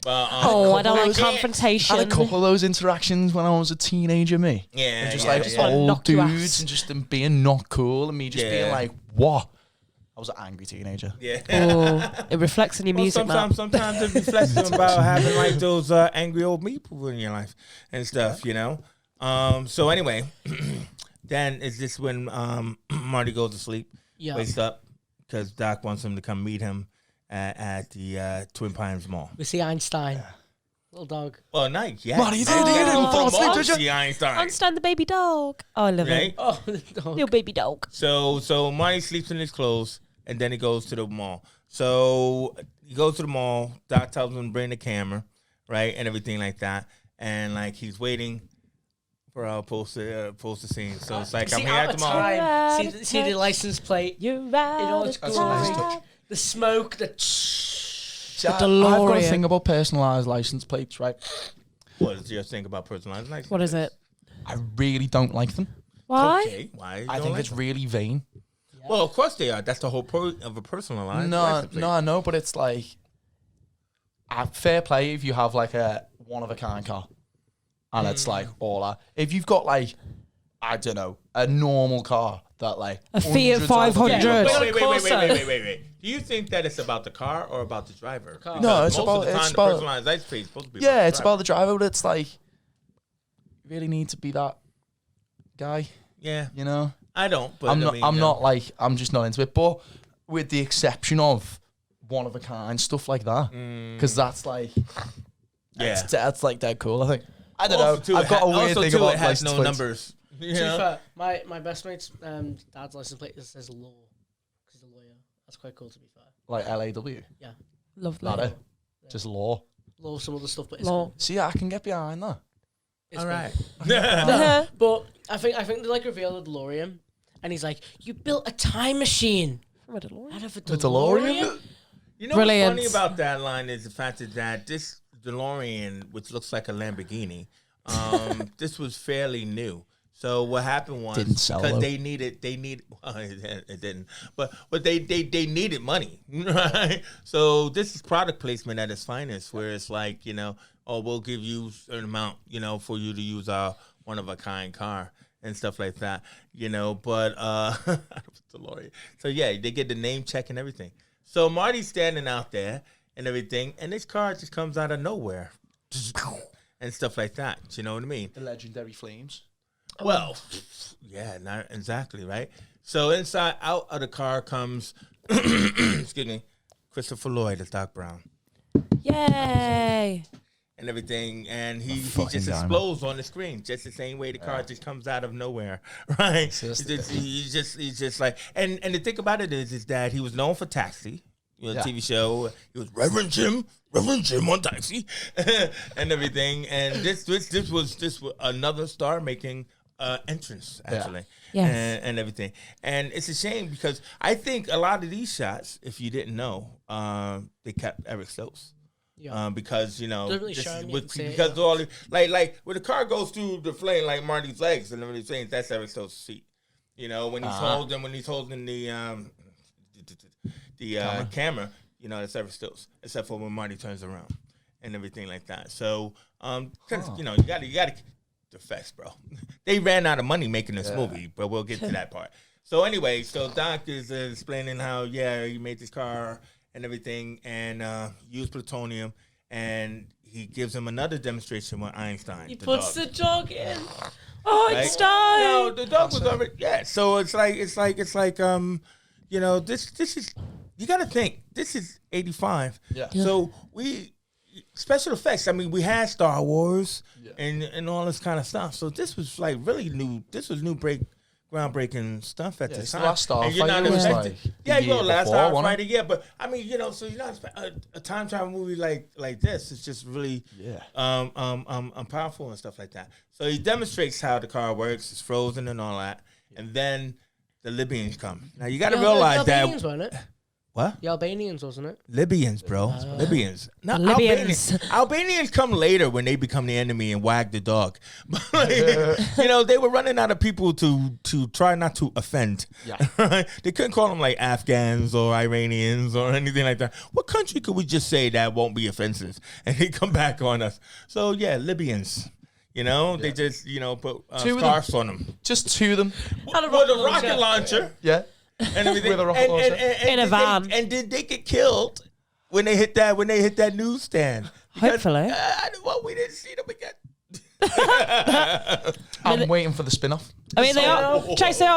Speaker 3: But,
Speaker 1: I don't like
Speaker 2: I
Speaker 1: confrontation.
Speaker 2: had a couple of those interactions when I was a teenager, me.
Speaker 3: Yeah,
Speaker 2: And just
Speaker 3: yeah,
Speaker 2: like
Speaker 3: yeah.
Speaker 1: wanna
Speaker 2: old
Speaker 1: knock your
Speaker 2: dudes
Speaker 1: ass.
Speaker 2: and just them being not cool and me just being
Speaker 3: Yeah.
Speaker 2: like, what? I was an angry teenager.
Speaker 3: Yeah.
Speaker 1: Oh, it reflects in your music, man.
Speaker 3: sometimes it reflects about having like those angry old people in your life and stuff, So anyway, then is this when Marty goes to sleep, wakes up because Doc wants him to come meet him at the Twin Pines Mall.
Speaker 4: we see Einstein, little dog.
Speaker 3: Well, nice, yeah.
Speaker 2: Marty, you didn't fall asleep, did you?
Speaker 3: See Einstein,
Speaker 1: Understand the baby dog. Oh, I love
Speaker 3: right?
Speaker 1: it.
Speaker 4: Oh, the dog.
Speaker 1: Little baby dog.
Speaker 3: So Marty sleeps in his clothes, and then he goes to the mall. So he goes to the mall. Doc tells him to bring the camera, right, and everything like that. And like he's waiting for our post the scene. So it's like I'm here at the mall.
Speaker 4: See the license plate.
Speaker 1: You're right.
Speaker 4: It all looks
Speaker 1: That's
Speaker 4: cool.
Speaker 1: right.
Speaker 4: The smoke, the
Speaker 2: I've got a
Speaker 1: DeLorean.
Speaker 2: thing about personalised license plates, right?
Speaker 3: What is your thing about personalized license?
Speaker 1: What is it?
Speaker 2: I really don't like them.
Speaker 1: Why?
Speaker 3: Okay, why? You
Speaker 2: I
Speaker 3: don't
Speaker 2: think
Speaker 3: like
Speaker 2: it's
Speaker 3: them?
Speaker 2: really vain.
Speaker 3: Well, of course they are. That's the whole point of a personalized
Speaker 2: No,
Speaker 3: license plate.
Speaker 2: no, I know, but it's like fair play if you have like a one of a kind car, and it's like all that. If you've got like I don't know a normal car that like
Speaker 1: A Fiat
Speaker 2: hundreds of
Speaker 1: 500.
Speaker 2: people-
Speaker 3: Wait. Do you think that it's about the car or about the driver?
Speaker 4: car.
Speaker 3: Because
Speaker 2: No, it's
Speaker 3: most
Speaker 2: about-
Speaker 3: of the time,
Speaker 2: it's
Speaker 3: the
Speaker 2: about-
Speaker 3: personalized license plate is supposed to be.
Speaker 2: Yeah, it's
Speaker 3: the
Speaker 2: about the driver, but it's like you really need to be that guy,
Speaker 3: Yeah,
Speaker 2: you know.
Speaker 3: I don't. But
Speaker 2: I'm not.
Speaker 3: I mean,
Speaker 2: I'm
Speaker 3: yeah.
Speaker 2: not like. I'm just not into it. But with the exception of one of a kind stuff like that, because that's like,
Speaker 3: Yeah.
Speaker 2: that's like dead cool. I think. I don't
Speaker 3: Also,
Speaker 2: know.
Speaker 3: too,
Speaker 2: I've got a weird
Speaker 3: also,
Speaker 2: thing
Speaker 3: too,
Speaker 2: about
Speaker 3: it has
Speaker 2: license
Speaker 3: no
Speaker 2: plates.
Speaker 3: numbers. You
Speaker 4: To be
Speaker 3: know?
Speaker 4: fair, my best mate's dad's license plate says law because he's a lawyer. That's quite cool. To be fair,
Speaker 2: Like LAW.
Speaker 1: Lovely.
Speaker 2: Not it. Just law.
Speaker 4: law some other stuff, but it's
Speaker 1: Law.
Speaker 4: cool.
Speaker 2: See, I can get behind that.
Speaker 4: It's
Speaker 3: All
Speaker 4: cool.
Speaker 3: right.
Speaker 1: Uh-huh.
Speaker 4: But I think they like reveal the DeLorean, and he's like, "You built a time machine
Speaker 1: From a DeLorean.
Speaker 4: out of a
Speaker 2: The
Speaker 4: DeLorean."
Speaker 2: DeLorean?
Speaker 3: You know
Speaker 1: Brilliant.
Speaker 3: what's funny about that line is the fact that this DeLorean, which looks like a Lamborghini, this was fairly new. So what happened was
Speaker 2: Didn't sell,
Speaker 3: because
Speaker 2: though.
Speaker 3: they needed well, it didn't, but they needed money, right? So this is product placement at its finest, where it's like oh, we'll give you a certain amount, for you to use our one of a kind car and stuff like that, But DeLorean. So yeah, they get the name check and everything. So Marty's standing out there and everything, and this car just comes out of nowhere and stuff like that. You know what I mean?
Speaker 2: The legendary flames.
Speaker 3: Well, yeah, not exactly, right? So out of the car comes, excuse me, Christopher Lloyd as Doc Brown
Speaker 1: Yay.
Speaker 3: and everything, and he
Speaker 2: fucking
Speaker 3: just
Speaker 2: diamond.
Speaker 3: explodes on the screen, just the same way the car just comes out of nowhere, right?
Speaker 2: Seriously.
Speaker 3: He's just like, and the thing about it is that he was known for Taxi.
Speaker 2: Yeah.
Speaker 3: TV show. He was Reverend Jim on Taxi, and everything. And this was another star making entrance actually,
Speaker 1: Yes.
Speaker 3: and everything. And it's a shame because I think a lot of these shots, if you didn't know, they kept Eric Stokes.
Speaker 4: Yeah.
Speaker 3: Because
Speaker 4: Doesn't really
Speaker 3: this
Speaker 4: show
Speaker 3: is
Speaker 4: him,
Speaker 3: what-
Speaker 4: you can see it,
Speaker 3: because
Speaker 4: yeah.
Speaker 3: all the, like when the car goes through the flame like Marty's legs and everything, that's Eric Stokes' seat. When he's holding the camera, that's Eric Stokes, except for when Marty turns around and everything like that. So, you got the effects, bro. They ran out of money making this movie, but we'll get to that part. So anyway, so Doc is explaining how he made this car and everything and used plutonium, and he gives him another demonstration with Einstein.
Speaker 4: He
Speaker 3: the
Speaker 4: puts
Speaker 3: dog.
Speaker 4: the dog in.
Speaker 1: Oh,
Speaker 3: Right?
Speaker 1: it's time.
Speaker 3: No, the dog was already. Yeah, so it's like this is, you got to think, this is 85.
Speaker 2: Yeah.
Speaker 3: So special effects. I mean, we had Star Wars and all this kind of stuff. So this was like really new. This was groundbreaking stuff at the
Speaker 2: It's the
Speaker 3: time.
Speaker 2: last
Speaker 3: And you're
Speaker 2: Starfighter
Speaker 3: not
Speaker 2: was
Speaker 3: expecting-
Speaker 2: like the
Speaker 3: yeah, you know,
Speaker 2: year
Speaker 3: last
Speaker 2: before, wasn't
Speaker 3: Starfighter, yeah. But I mean, so you're not a time travel movie like this. It's just really powerful and stuff like that. So he demonstrates how the car works. It's frozen and all that, and then the Libyans come. Now you got to realize
Speaker 4: the Albanians,
Speaker 3: that
Speaker 4: wasn't it?
Speaker 3: what?
Speaker 4: The Albanians, wasn't it?
Speaker 3: Libyans, bro. Libyans. Not
Speaker 1: Libyans.
Speaker 3: Albanians come later when they become the enemy and wag the dog. But they were running out of people to try not to offend.
Speaker 2: Yeah.
Speaker 3: They couldn't call them like Afghans or Iranians or anything like that. What country could we just say that won't be offensive and they come back on us? So yeah, Libyans. They just put
Speaker 2: Two of
Speaker 3: scarves on them.
Speaker 2: Just two of them.
Speaker 3: With a rocket launcher.
Speaker 2: Yeah.
Speaker 3: And everything.
Speaker 2: With a rocket launcher.
Speaker 1: In a van.
Speaker 3: And did they get killed when they hit that newsstand?
Speaker 1: Hopefully.
Speaker 3: Well, we didn't see them again.
Speaker 2: I'm waiting for the spin-off.
Speaker 1: I mean, they are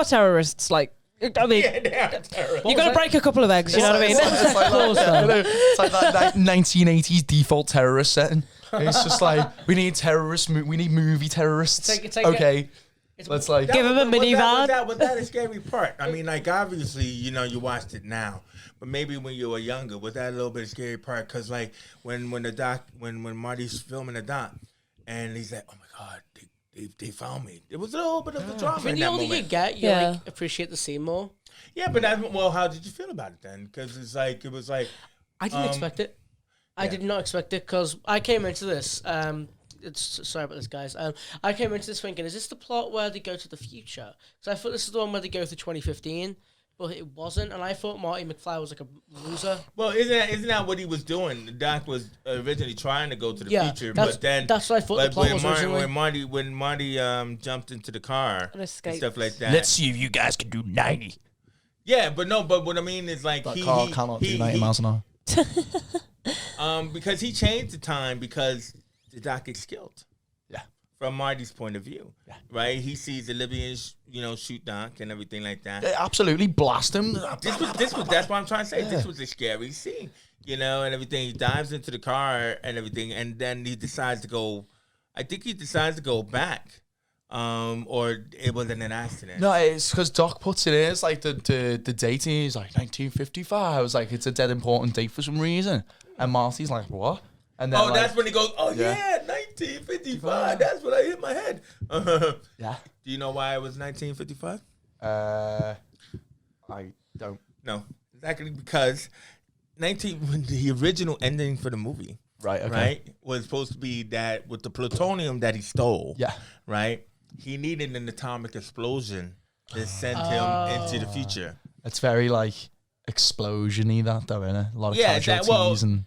Speaker 1: terrorists. Like, I mean,
Speaker 3: They are terrorists.
Speaker 1: you got to break a couple of eggs. You know what I mean?
Speaker 2: It's like that, it's like that 1980s default terrorist setting. It's just like we need terrorists. We need movie terrorists.
Speaker 4: It's like
Speaker 2: Okay, let's like
Speaker 1: Give him a minivan.
Speaker 3: Was that a scary part? I mean, like obviously, you watched it now, but maybe when you were younger, was that a little bit of scary part? Because like when Marty's filming the doc, and he's like, oh my god, they found me. It was a little bit of a drama
Speaker 4: I mean,
Speaker 3: in
Speaker 4: the
Speaker 3: that
Speaker 4: older you
Speaker 3: moment.
Speaker 4: get, you
Speaker 1: Yeah.
Speaker 4: like appreciate the scene more.
Speaker 3: Yeah, but how did you feel about it then? Because it was like
Speaker 4: I didn't expect it. I did not expect it because I came into this. Sorry about this, guys. I came into this thinking, is this the plot where they go to the future? Because I thought this is the one where they go to 2015, but it wasn't. And I thought Marty McFly was like a loser.
Speaker 3: Well, isn't that what he was doing? The Doc was originally trying to go to the future, but then
Speaker 4: that's what I thought the plot was originally.
Speaker 3: When Marty jumped into the car and stuff like that.
Speaker 2: Let's see if you guys can do 90.
Speaker 3: Yeah, but what I mean is like
Speaker 2: That car cannot do 90 miles an hour.
Speaker 3: Because he changed the time because the Doc gets killed.
Speaker 2: Yeah.
Speaker 3: From Marty's point of view. Yeah. Right? He sees the Libyans, shoot Doc and everything like that.
Speaker 2: They absolutely blast him.
Speaker 3: This was that's what I'm trying to say. Yeah. This was a scary scene. And everything. He dives into the car and everything, and then he decides to go. I think he decides to go back. Or it wasn't an accident.
Speaker 2: No, it's because Doc puts it in. It's like the dating. He's like 1955. I was like, it's a dead important date for some reason. And Marty's like, what? And then
Speaker 3: that's when he goes, 1955. That's when I hit my head.
Speaker 2: Yeah.
Speaker 3: Do you know why it was 1955?
Speaker 2: I don't.
Speaker 3: No, exactly because when the original ending for the movie,
Speaker 2: right, okay.
Speaker 3: Right, was supposed to be that with the plutonium that he stole.
Speaker 2: Yeah.
Speaker 3: Right. He needed an atomic explosion to send him into the future.
Speaker 2: It's very like explosion-y that though, innit? A lot of casualties and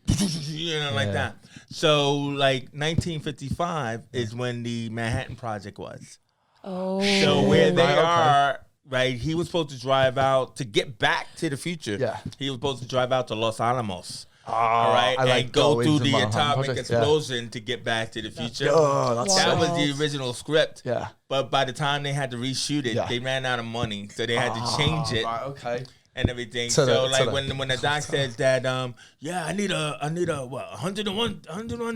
Speaker 3: like that. So like 1955 is when the Manhattan Project was.
Speaker 1: Oh.
Speaker 3: So where they are, right? He was supposed to drive out to get back to the future.
Speaker 2: Yeah.
Speaker 3: He was supposed to drive out to Los Alamos.
Speaker 2: All
Speaker 3: right, and go through the atomic explosion to get back to the future. That was the original script.
Speaker 2: Yeah.
Speaker 3: But by the time they had to reshoot it, they ran out of money, so they had to change it.
Speaker 2: Right, okay.
Speaker 3: And everything. When the doc says that, I need a 101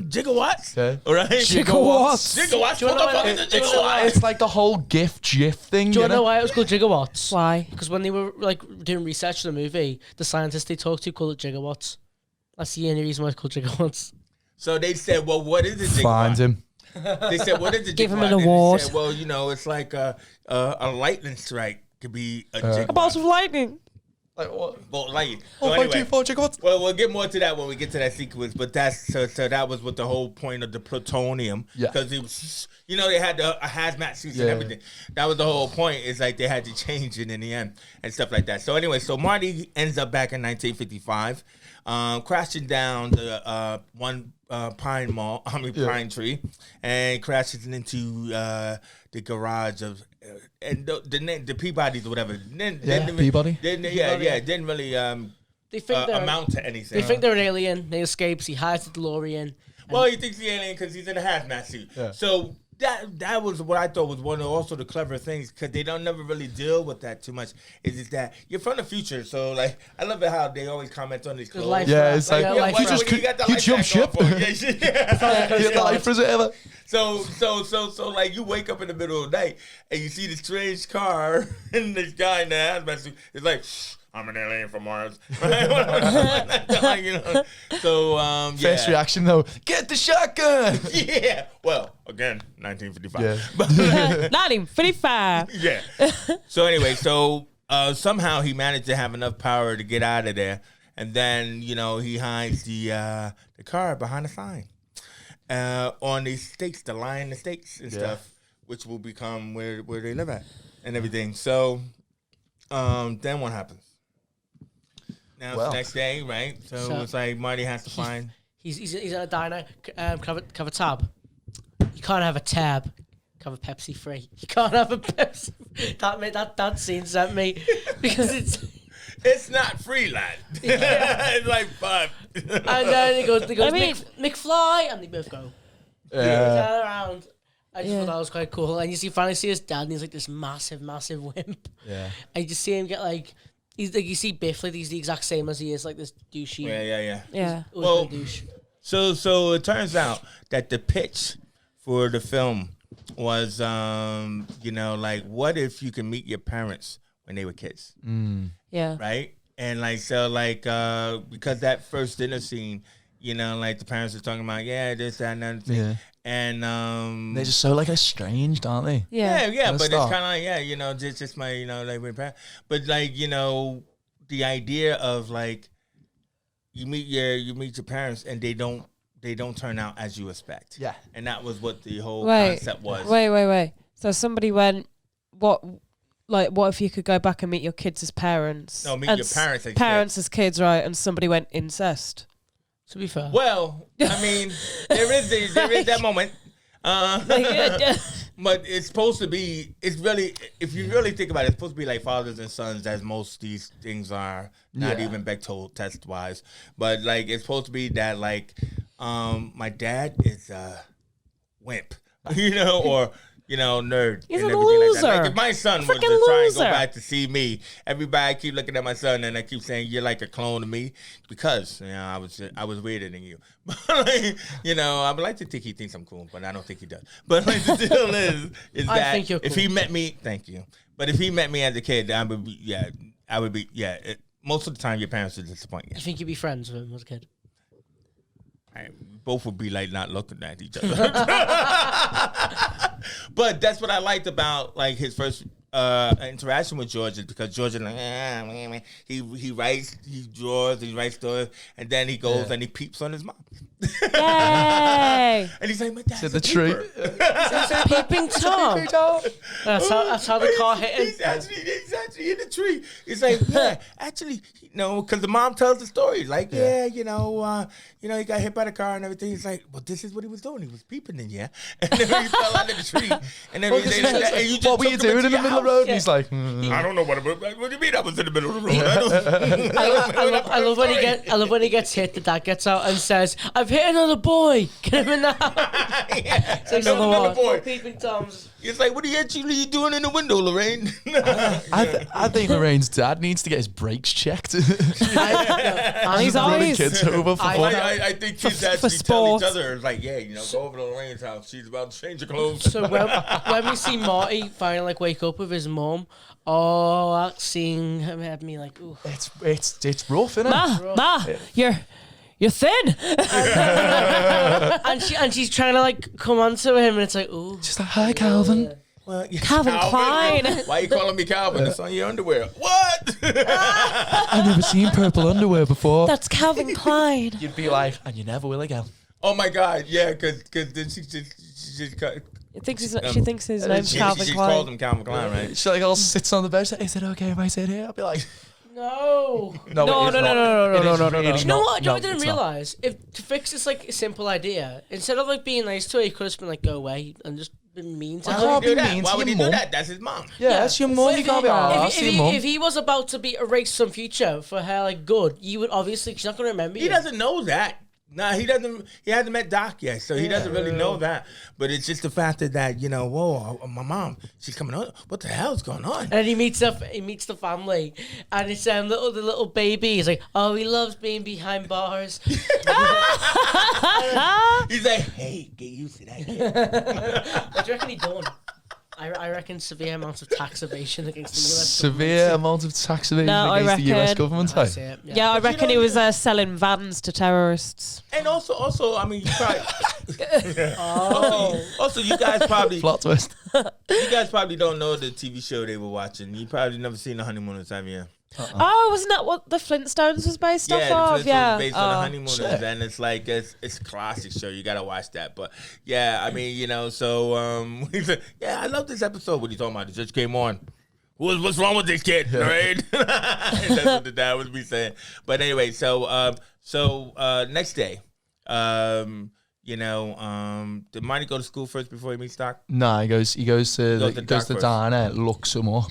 Speaker 3: gigawatts.
Speaker 2: Okay.
Speaker 3: All right,
Speaker 2: Gigawatts.
Speaker 3: What the fuck is a gigawatt?
Speaker 2: It's like the whole GIF thing.
Speaker 4: Do you know why it was called gigawatts?
Speaker 1: Why?
Speaker 4: Because when they were like doing research for the movie, the scientists they talked to called it gigawatts. That's the only reason why it's called gigawatts.
Speaker 3: So they said, well, what is a gigawatt?
Speaker 2: Find him.
Speaker 3: They said, what is a gigawatt?
Speaker 1: Give him an award.
Speaker 3: They said, well, it's like a lightning strike could be a gigawatt.
Speaker 1: A bolt of lightning.
Speaker 2: Like what?
Speaker 3: Well, like, so anyway,
Speaker 2: 4 gigawatts.
Speaker 3: Well, we'll get more to that when we get to that sequence. But that's so that was what the whole point of the plutonium.
Speaker 2: Yeah.
Speaker 3: Because it was, they had a hazmat suits and everything. That was the whole point. Is like they had to change it in the end and stuff like that. So anyway, so Marty ends up back in 1955, crashing down the pine tree, and crashes into the garage of. And the Peabody's or whatever.
Speaker 2: Peabody.
Speaker 3: Didn't really
Speaker 4: They think
Speaker 3: amount to anything.
Speaker 4: They think they're an alien. They escapes. He hides the DeLorean.
Speaker 3: Well, he thinks he's an alien because he's in a hazmat suit. Yeah. So that was what I thought was one of also the clever things because they don't never really deal with that too much. Is that you're from the future, so like I love it how they always comment on these clothes.
Speaker 2: It's like you jump ship. The life is ever.
Speaker 3: So like you wake up in the middle of the night and you see this strange car and this guy in the hazmat suit. It's like, I'm an alien from Mars. So
Speaker 2: First reaction though, get the shotgun.
Speaker 3: Yeah. Well, again, 1955.
Speaker 2: Yeah.
Speaker 1: 1955.
Speaker 3: Yeah. So anyway, somehow he managed to have enough power to get out of there, and then he hides the car behind a sign. On the estates, the Lion Estates and stuff, which will become where they live at and everything. So, then what happens? Now it's the next day, right? So it's like Marty has to find.
Speaker 4: He's at a diner. Have a tab. You can't have a tab. Have a Pepsi free. You can't have a Pepsi. That scene sent me because
Speaker 3: it's not free, lad. It's like $5.
Speaker 4: And then he goes, McFly, and they both go. Turn around. I just thought that was quite cool. And you finally see his dad, and he's like this massive, massive wimp.
Speaker 2: Yeah.
Speaker 4: And you just see him get like, he's like, you see Biff, like he's the exact same as he is, like this douchey.
Speaker 3: Yeah. Well,
Speaker 4: douche.
Speaker 3: So it turns out that the pitch for the film was, like, what if you can meet your parents when they were kids?
Speaker 1: Yeah.
Speaker 3: Right? And because that first dinner scene, like the parents are talking about, this, that, and other thing. Yeah. And
Speaker 2: They're just so like estranged, aren't they?
Speaker 1: Yeah.
Speaker 3: yeah,
Speaker 2: At the
Speaker 3: but it's
Speaker 2: start.
Speaker 3: kind of like, yeah, you know, just my, you know, like, but like, you know, the idea of like you meet your parents and they don't turn out as you expect.
Speaker 2: Yeah.
Speaker 3: And that was what the whole
Speaker 1: Wait.
Speaker 3: concept was.
Speaker 1: Wait. So somebody went, what if you could go back and meet your kids as parents?
Speaker 3: No, meet
Speaker 1: And
Speaker 3: your parents as
Speaker 1: parents as kids, right? And somebody went incest.
Speaker 4: To be fair.
Speaker 3: Well, I mean, there is that moment. But it's supposed to be. It's really, if you really think about it, it's supposed to be like fathers and sons, as most of these things are. Not even Bechtel test wise, but like it's supposed to be that like, my dad is a wimp, you know, or you know, nerd.
Speaker 1: He's
Speaker 3: and
Speaker 1: a
Speaker 3: everything
Speaker 1: loser.
Speaker 3: Like that. Like if my son was to
Speaker 1: Freaking
Speaker 3: try and
Speaker 1: loser.
Speaker 3: go back to see me, everybody keep looking at my son and I keep saying you're like a clone of me because you know I was weirder than you. But like, you know, I would like to think he thinks I'm cool, but I don't think he does. But like the deal is
Speaker 4: I
Speaker 3: that
Speaker 4: think you're
Speaker 3: if
Speaker 4: cool.
Speaker 3: he met me, thank you. But if he met me as a kid, I would be most of the time your parents would disappoint you.
Speaker 4: You think you'd be friends with him as a kid?
Speaker 3: Both would be like not looking at each other. But that's what I liked about like his first interaction with George is because George is like, he writes, he draws, he writes stories, and then he goes and he peeps on his mom.
Speaker 1: Yay!
Speaker 3: And he's like, my dad's
Speaker 2: To the
Speaker 3: a
Speaker 2: tree.
Speaker 3: peeper.
Speaker 4: Peeping Tom. That's how the car hit him.
Speaker 3: He's actually in the tree. He's like, yeah, actually, you know, because the mom tells the story. Like, you know, he got hit by the car and everything. He's like, well, this is what he was doing. He was peeping in, yeah. And then he fell out of the tree. And then he's like, and you just
Speaker 2: What were you
Speaker 3: took him
Speaker 2: doing in
Speaker 3: into
Speaker 2: the
Speaker 3: your
Speaker 2: middle of the
Speaker 3: house.
Speaker 2: road? And he's like,
Speaker 3: I don't know what do you mean I was in the middle of the road?
Speaker 4: I love when he gets hit. The dad gets out and says, "I've hit another boy. Get him in the house."
Speaker 3: Yeah,
Speaker 4: It's like another
Speaker 3: another
Speaker 4: one.
Speaker 3: boy.
Speaker 4: Peeping Toms.
Speaker 3: It's like, what are you actually doing in the window, Lorraine?
Speaker 2: I think Lorraine's dad needs to get his brakes checked.
Speaker 1: And his
Speaker 2: Running
Speaker 1: eyes.
Speaker 2: kids over for fun.
Speaker 3: I think kids actually tell
Speaker 1: sport.
Speaker 3: each other, like, yeah, you know, go over to Lorraine's house. She's about to change her clothes.
Speaker 4: So when we see Marty finally like wake up with his mum, oh, that scene had me like, ooh.
Speaker 2: It's rough, isn't it?
Speaker 1: Ma, you're thin.
Speaker 4: and she's trying to like come onto him, and it's like, ooh.
Speaker 2: Just like, hi, Calvin.
Speaker 3: Well, yeah,
Speaker 1: Calvin Klein.
Speaker 3: Why you calling me Calvin? It's on your underwear. What?
Speaker 2: I've never seen purple underwear before.
Speaker 1: That's Calvin Klein.
Speaker 2: You'd be like, and you never will again.
Speaker 3: Oh my God, yeah, because then she just cut.
Speaker 1: She thinks his name's Calvin
Speaker 3: She
Speaker 1: Klein.
Speaker 3: called him Calvin Klein, right?
Speaker 2: She like all sits on the bed. She's like, is it okay if I sit here? I'll be like,
Speaker 4: No.
Speaker 2: no,
Speaker 1: No.
Speaker 2: It is
Speaker 4: You know
Speaker 2: not.
Speaker 4: what?
Speaker 2: No,
Speaker 4: I didn't
Speaker 2: it's not.
Speaker 4: realize if to fix this like a simple idea, instead of like being nice to her, he could have just been like, go away and just been mean to
Speaker 2: Why
Speaker 4: her.
Speaker 2: can't
Speaker 3: Do
Speaker 2: be
Speaker 3: that.
Speaker 2: mean
Speaker 3: Why
Speaker 2: to
Speaker 3: would
Speaker 2: your
Speaker 3: he do
Speaker 2: mum.
Speaker 3: that? That's his mom.
Speaker 2: Yeah, that's your mum. You can't be arsed to your mum.
Speaker 4: If he was about to be erased some future for her like good, you would obviously she's not gonna remember
Speaker 3: He
Speaker 4: you.
Speaker 3: doesn't know that. Nah, he doesn't. He hasn't met Doc yet, so he doesn't really know that. But it's just the fact that you know, whoa, my mom, she's coming on. What the hell's going on?
Speaker 4: And then he meets the family, and it's the little baby. He's like, oh, he loves being behind bars.
Speaker 3: He's like, hey, get used to that. Kid.
Speaker 4: What do you reckon he done? I reckon severe amounts of tax evasion against the US
Speaker 2: Severe amount of tax evasion
Speaker 1: No, I
Speaker 2: against the US
Speaker 1: reckon-
Speaker 2: government.
Speaker 4: government.
Speaker 2: Hey?
Speaker 4: That's it,
Speaker 1: Yeah, I
Speaker 3: But you
Speaker 1: reckon
Speaker 3: know,
Speaker 1: he was selling vans to terrorists.
Speaker 3: And also, I mean, you probably.
Speaker 4: Oh.
Speaker 3: Also, you guys probably.
Speaker 2: Plot twist.
Speaker 3: You guys probably don't know the TV show they were watching. You probably never seen The Honeymooners, have you?
Speaker 1: Oh, wasn't that what the Flintstones was based
Speaker 3: Yeah,
Speaker 1: off
Speaker 3: the
Speaker 1: of?
Speaker 3: Flintstones
Speaker 1: Yeah.
Speaker 3: based on The Honeymooners,
Speaker 2: shit.
Speaker 3: and it's like it's a classic show. You gotta watch that. But yeah, I mean, you know, so he's like, yeah, I love this episode. What are you talking about? It just came on. What's wrong with this kid? Right? That's what the dad was be saying. But anyway, so next day, you know, did Marty go to school first before he meets Doc?
Speaker 2: No, he goes to
Speaker 3: Doc first.
Speaker 2: diner, looks him up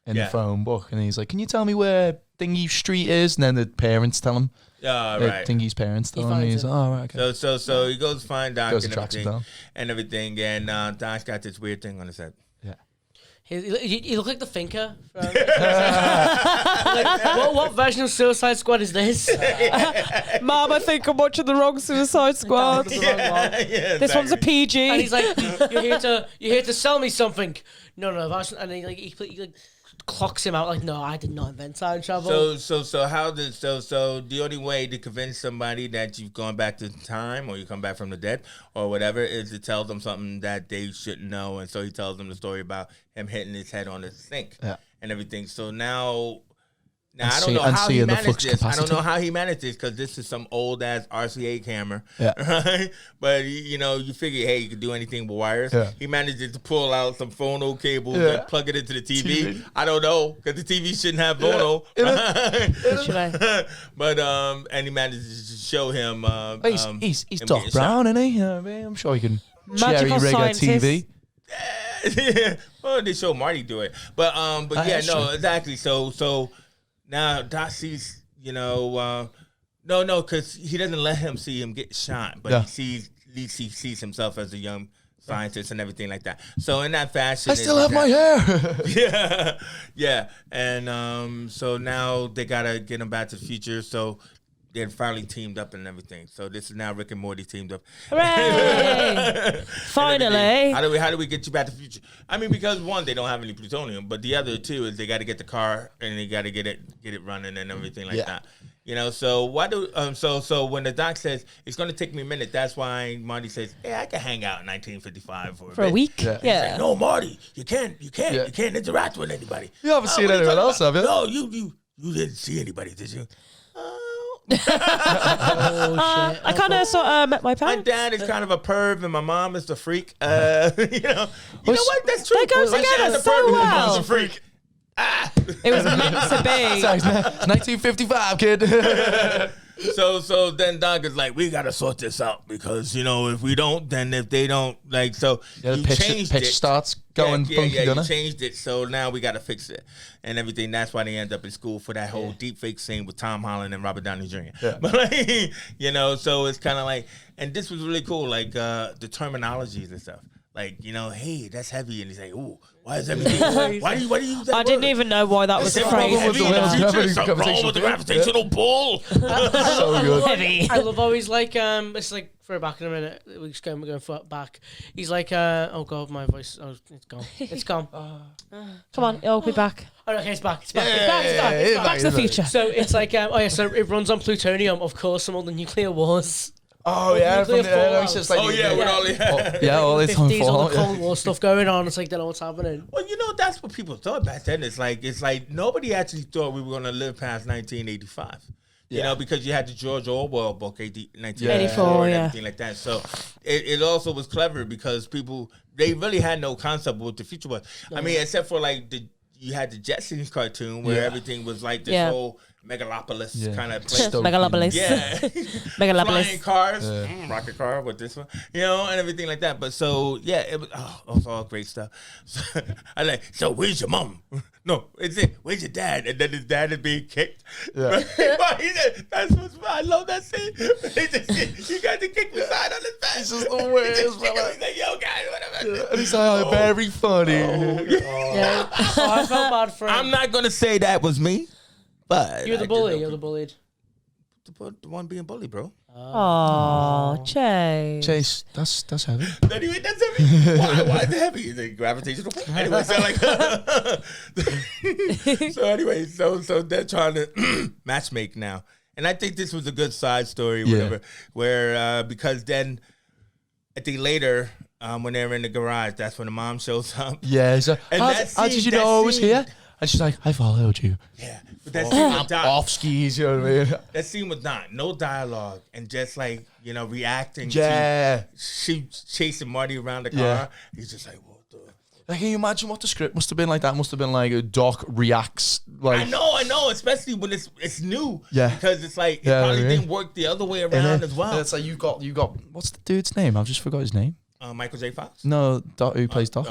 Speaker 2: in the phone book, and he's like, "Can you tell me where Thingy Street is?" And then the parents tell him.
Speaker 3: Right.
Speaker 2: Thingy's parents tell him. And
Speaker 4: finds
Speaker 2: he's
Speaker 4: him.
Speaker 2: like, "Oh, right, okay."
Speaker 3: So he goes to find Doc
Speaker 2: Goes
Speaker 3: and
Speaker 2: to track him
Speaker 3: everything,
Speaker 2: down.
Speaker 3: and Doc's got this weird thing on his head.
Speaker 2: Yeah.
Speaker 4: You look like the Thinker. Like, what version of Suicide Squad is this?
Speaker 1: Mom, I think I'm watching the wrong Suicide Squad.
Speaker 3: Yeah,
Speaker 1: This one's a PG.
Speaker 4: And he's like, "You're here to sell me something." No, and he like clocks him out like, no, I did not invent time travel.
Speaker 3: So the only way to convince somebody that you've gone back to time or you come back from the dead or whatever is to tell them something that they shouldn't know, and so he tells them the story about him hitting his head on the sink and everything. So now I don't know how he managed this. I don't know how he managed this because this is some old ass RCA camera, right? But you figure, hey, you could do anything with wires. Yeah. He managed to pull out some phono cables and plug it into the TV. I don't know because the TV shouldn't have phono. But and he managed to show him.
Speaker 2: He's Doc Brown, isn't he? I'm sure he can cherry rig a TV.
Speaker 3: Well, they show Marty do it, but yeah, no, exactly. So. Now Doc sees, no, because he doesn't let him see him get shot, but he sees himself as a young scientist and everything like that. So in that fashion,
Speaker 2: I still have my hair.
Speaker 3: yeah, and so now they gotta get him back to the future. So they're finally teamed up and everything. So this is now Rick and Morty teamed up.
Speaker 1: Hooray! Finally.
Speaker 3: How do we get you back to the future? I mean, because one, they don't have any plutonium, but the other two is they got to get the car and they got to get it running and everything like that. So why do so when the doc says it's going to take me a minute, that's why Marty says, "Hey, I can hang out in 1955 for a
Speaker 1: week."
Speaker 3: Yeah. Like, no, Marty, you can't interact with anybody.
Speaker 2: You haven't seen anyone else, have you?
Speaker 3: No, you didn't see anybody, did you?
Speaker 4: Oh, shit.
Speaker 1: I kind of sort of met my parents.
Speaker 3: My dad is kind of a perv, and my mom is the freak. You know what? That's true.
Speaker 1: They go together so well.
Speaker 3: Mom's a freak.
Speaker 1: It was meant to be.
Speaker 2: Sorry, it's 1955, kid.
Speaker 3: So then Doc is like, we gotta sort this out because if we don't, then if they don't, like, so you changed it.
Speaker 2: Pitch starts going funky,
Speaker 3: you changed it, so now we gotta fix it and everything. That's why they end up in school for that whole deep fake scene with Tom Holland and Robert Downey Jr. Yeah. But like, so it's kind of like, and this was really cool, like the terminologies and stuff. Like, hey, that's heavy, and he's like, ooh, why is everything? Why do you use that
Speaker 1: I didn't even know why that was a phrase.
Speaker 3: Something wrong with the gravitational pull.
Speaker 2: So good.
Speaker 1: Heavy.
Speaker 4: I love how he's like, it's like, for back in a minute, we're going back. He's like, oh god, my voice, it's gone. It's gone.
Speaker 1: Come on, it'll be back.
Speaker 4: Oh, okay, it's back. It's back.
Speaker 1: It's back to the future.
Speaker 4: So it's like, so it runs on plutonium, of course, from all the nuclear wars.
Speaker 2: Oh yeah, from the
Speaker 3: with all the
Speaker 2: all this
Speaker 4: 50s, all the Cold War stuff going on. It's like, they don't know what's happening.
Speaker 3: Well, that's what people thought back then. It's like nobody actually thought we were going to live past 1985. Because you had the George Orwell book, 1984, and everything like that. So it also was clever because they really had no concept of what the future was. I mean, except for like you had the Jetsons cartoon where everything was like this whole megalopolis kind of place.
Speaker 1: Megalopolis.
Speaker 3: Yeah.
Speaker 1: Megalopolis.
Speaker 3: Flying cars, rocket car with this one, and everything like that. But so, it was all great stuff. So, so where's your mom? No, where's your dad? And then his dad is being kicked. Yeah. I love that scene. You got to kick the side on his back.
Speaker 2: He's just the worst. He's
Speaker 3: like, yo, guys, whatever.
Speaker 2: Yeah. And he's like, very funny.
Speaker 4: I felt bad for him.
Speaker 3: I'm not going to say that was me. But
Speaker 4: you're the bully. You're the bullied.
Speaker 3: The one being bullied, bro.
Speaker 1: Oh, Chase.
Speaker 2: Chase, that's heavy.
Speaker 3: Anyway, that's heavy. Why is it heavy? Is it gravitational? Anyway, so they're trying to matchmake now, and I think this was a good side story, whatever. Where because then I think later. When they're in the garage, that's when the mom shows up.
Speaker 2: Yeah. So how did you know I was here? And she's like, I followed you.
Speaker 3: Yeah. But that scene with Doc,
Speaker 2: off skis, you know what I mean?
Speaker 3: That scene with Doc, no dialogue, and just like, reacting
Speaker 2: to
Speaker 3: she chasing Marty around the car. Yeah. He's just like, what the?
Speaker 2: Like, can you imagine what the script must have been like? That must have been like a Doc reacts. Like,
Speaker 3: I know, especially when it's new.
Speaker 2: Yeah.
Speaker 3: Because it's like, it probably didn't work the other way around as well.
Speaker 2: And it's like, you got, what's the dude's name? I've just forgot his name.
Speaker 3: Michael J. Fox?
Speaker 2: No, who plays Doc?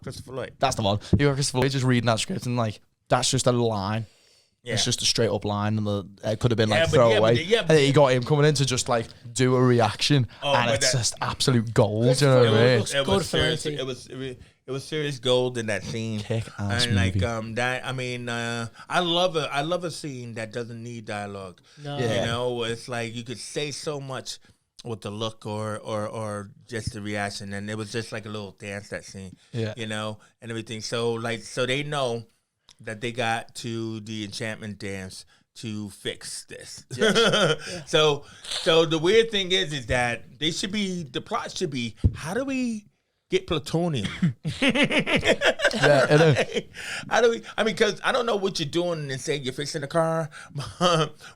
Speaker 3: Christopher Lloyd.
Speaker 2: That's the one. You got Christopher Lloyd just reading that script and like, that's just a line. Yeah. It's just a straight up line and it could have been like throwaway. And then you got him coming in to just like do a reaction and it's just absolute gold. You know what I mean?
Speaker 3: It was serious gold in that scene.
Speaker 2: Kick ass
Speaker 3: and
Speaker 2: movie.
Speaker 3: I love a scene that doesn't need dialogue.
Speaker 4: No.
Speaker 3: Yeah. It's like you could say so much with the look or just the reaction, and it was just like a little dance, that scene, and everything. So they know that they got to the enchantment dance to fix this.
Speaker 2: Yes.
Speaker 3: So the weird thing is that the plot should be, how do we get plutonium?
Speaker 2: Yeah, I know.
Speaker 3: How do we? I mean, because I don't know what you're doing and say you're fixing the car.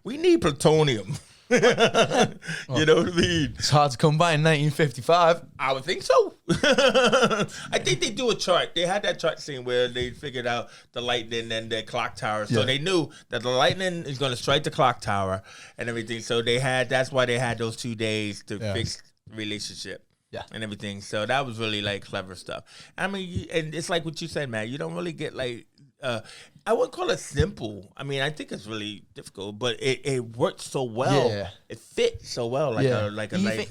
Speaker 3: We need plutonium. You know what I mean?
Speaker 2: It's hard to come by in 1955.
Speaker 3: I would think so. I think they do a chart. They had that chart scene where they figured out the lightning and the clock tower. So they knew that the lightning is going to strike the clock tower and everything. So that's why they had those 2 days to fix the relationship.
Speaker 2: Yeah.
Speaker 3: And everything. So that was really like clever stuff. I mean, and it's like what you said, man. You don't really get like, I wouldn't call it simple. I mean, I think it's really difficult, but it worked so well.
Speaker 2: Yeah.
Speaker 3: It fits so well.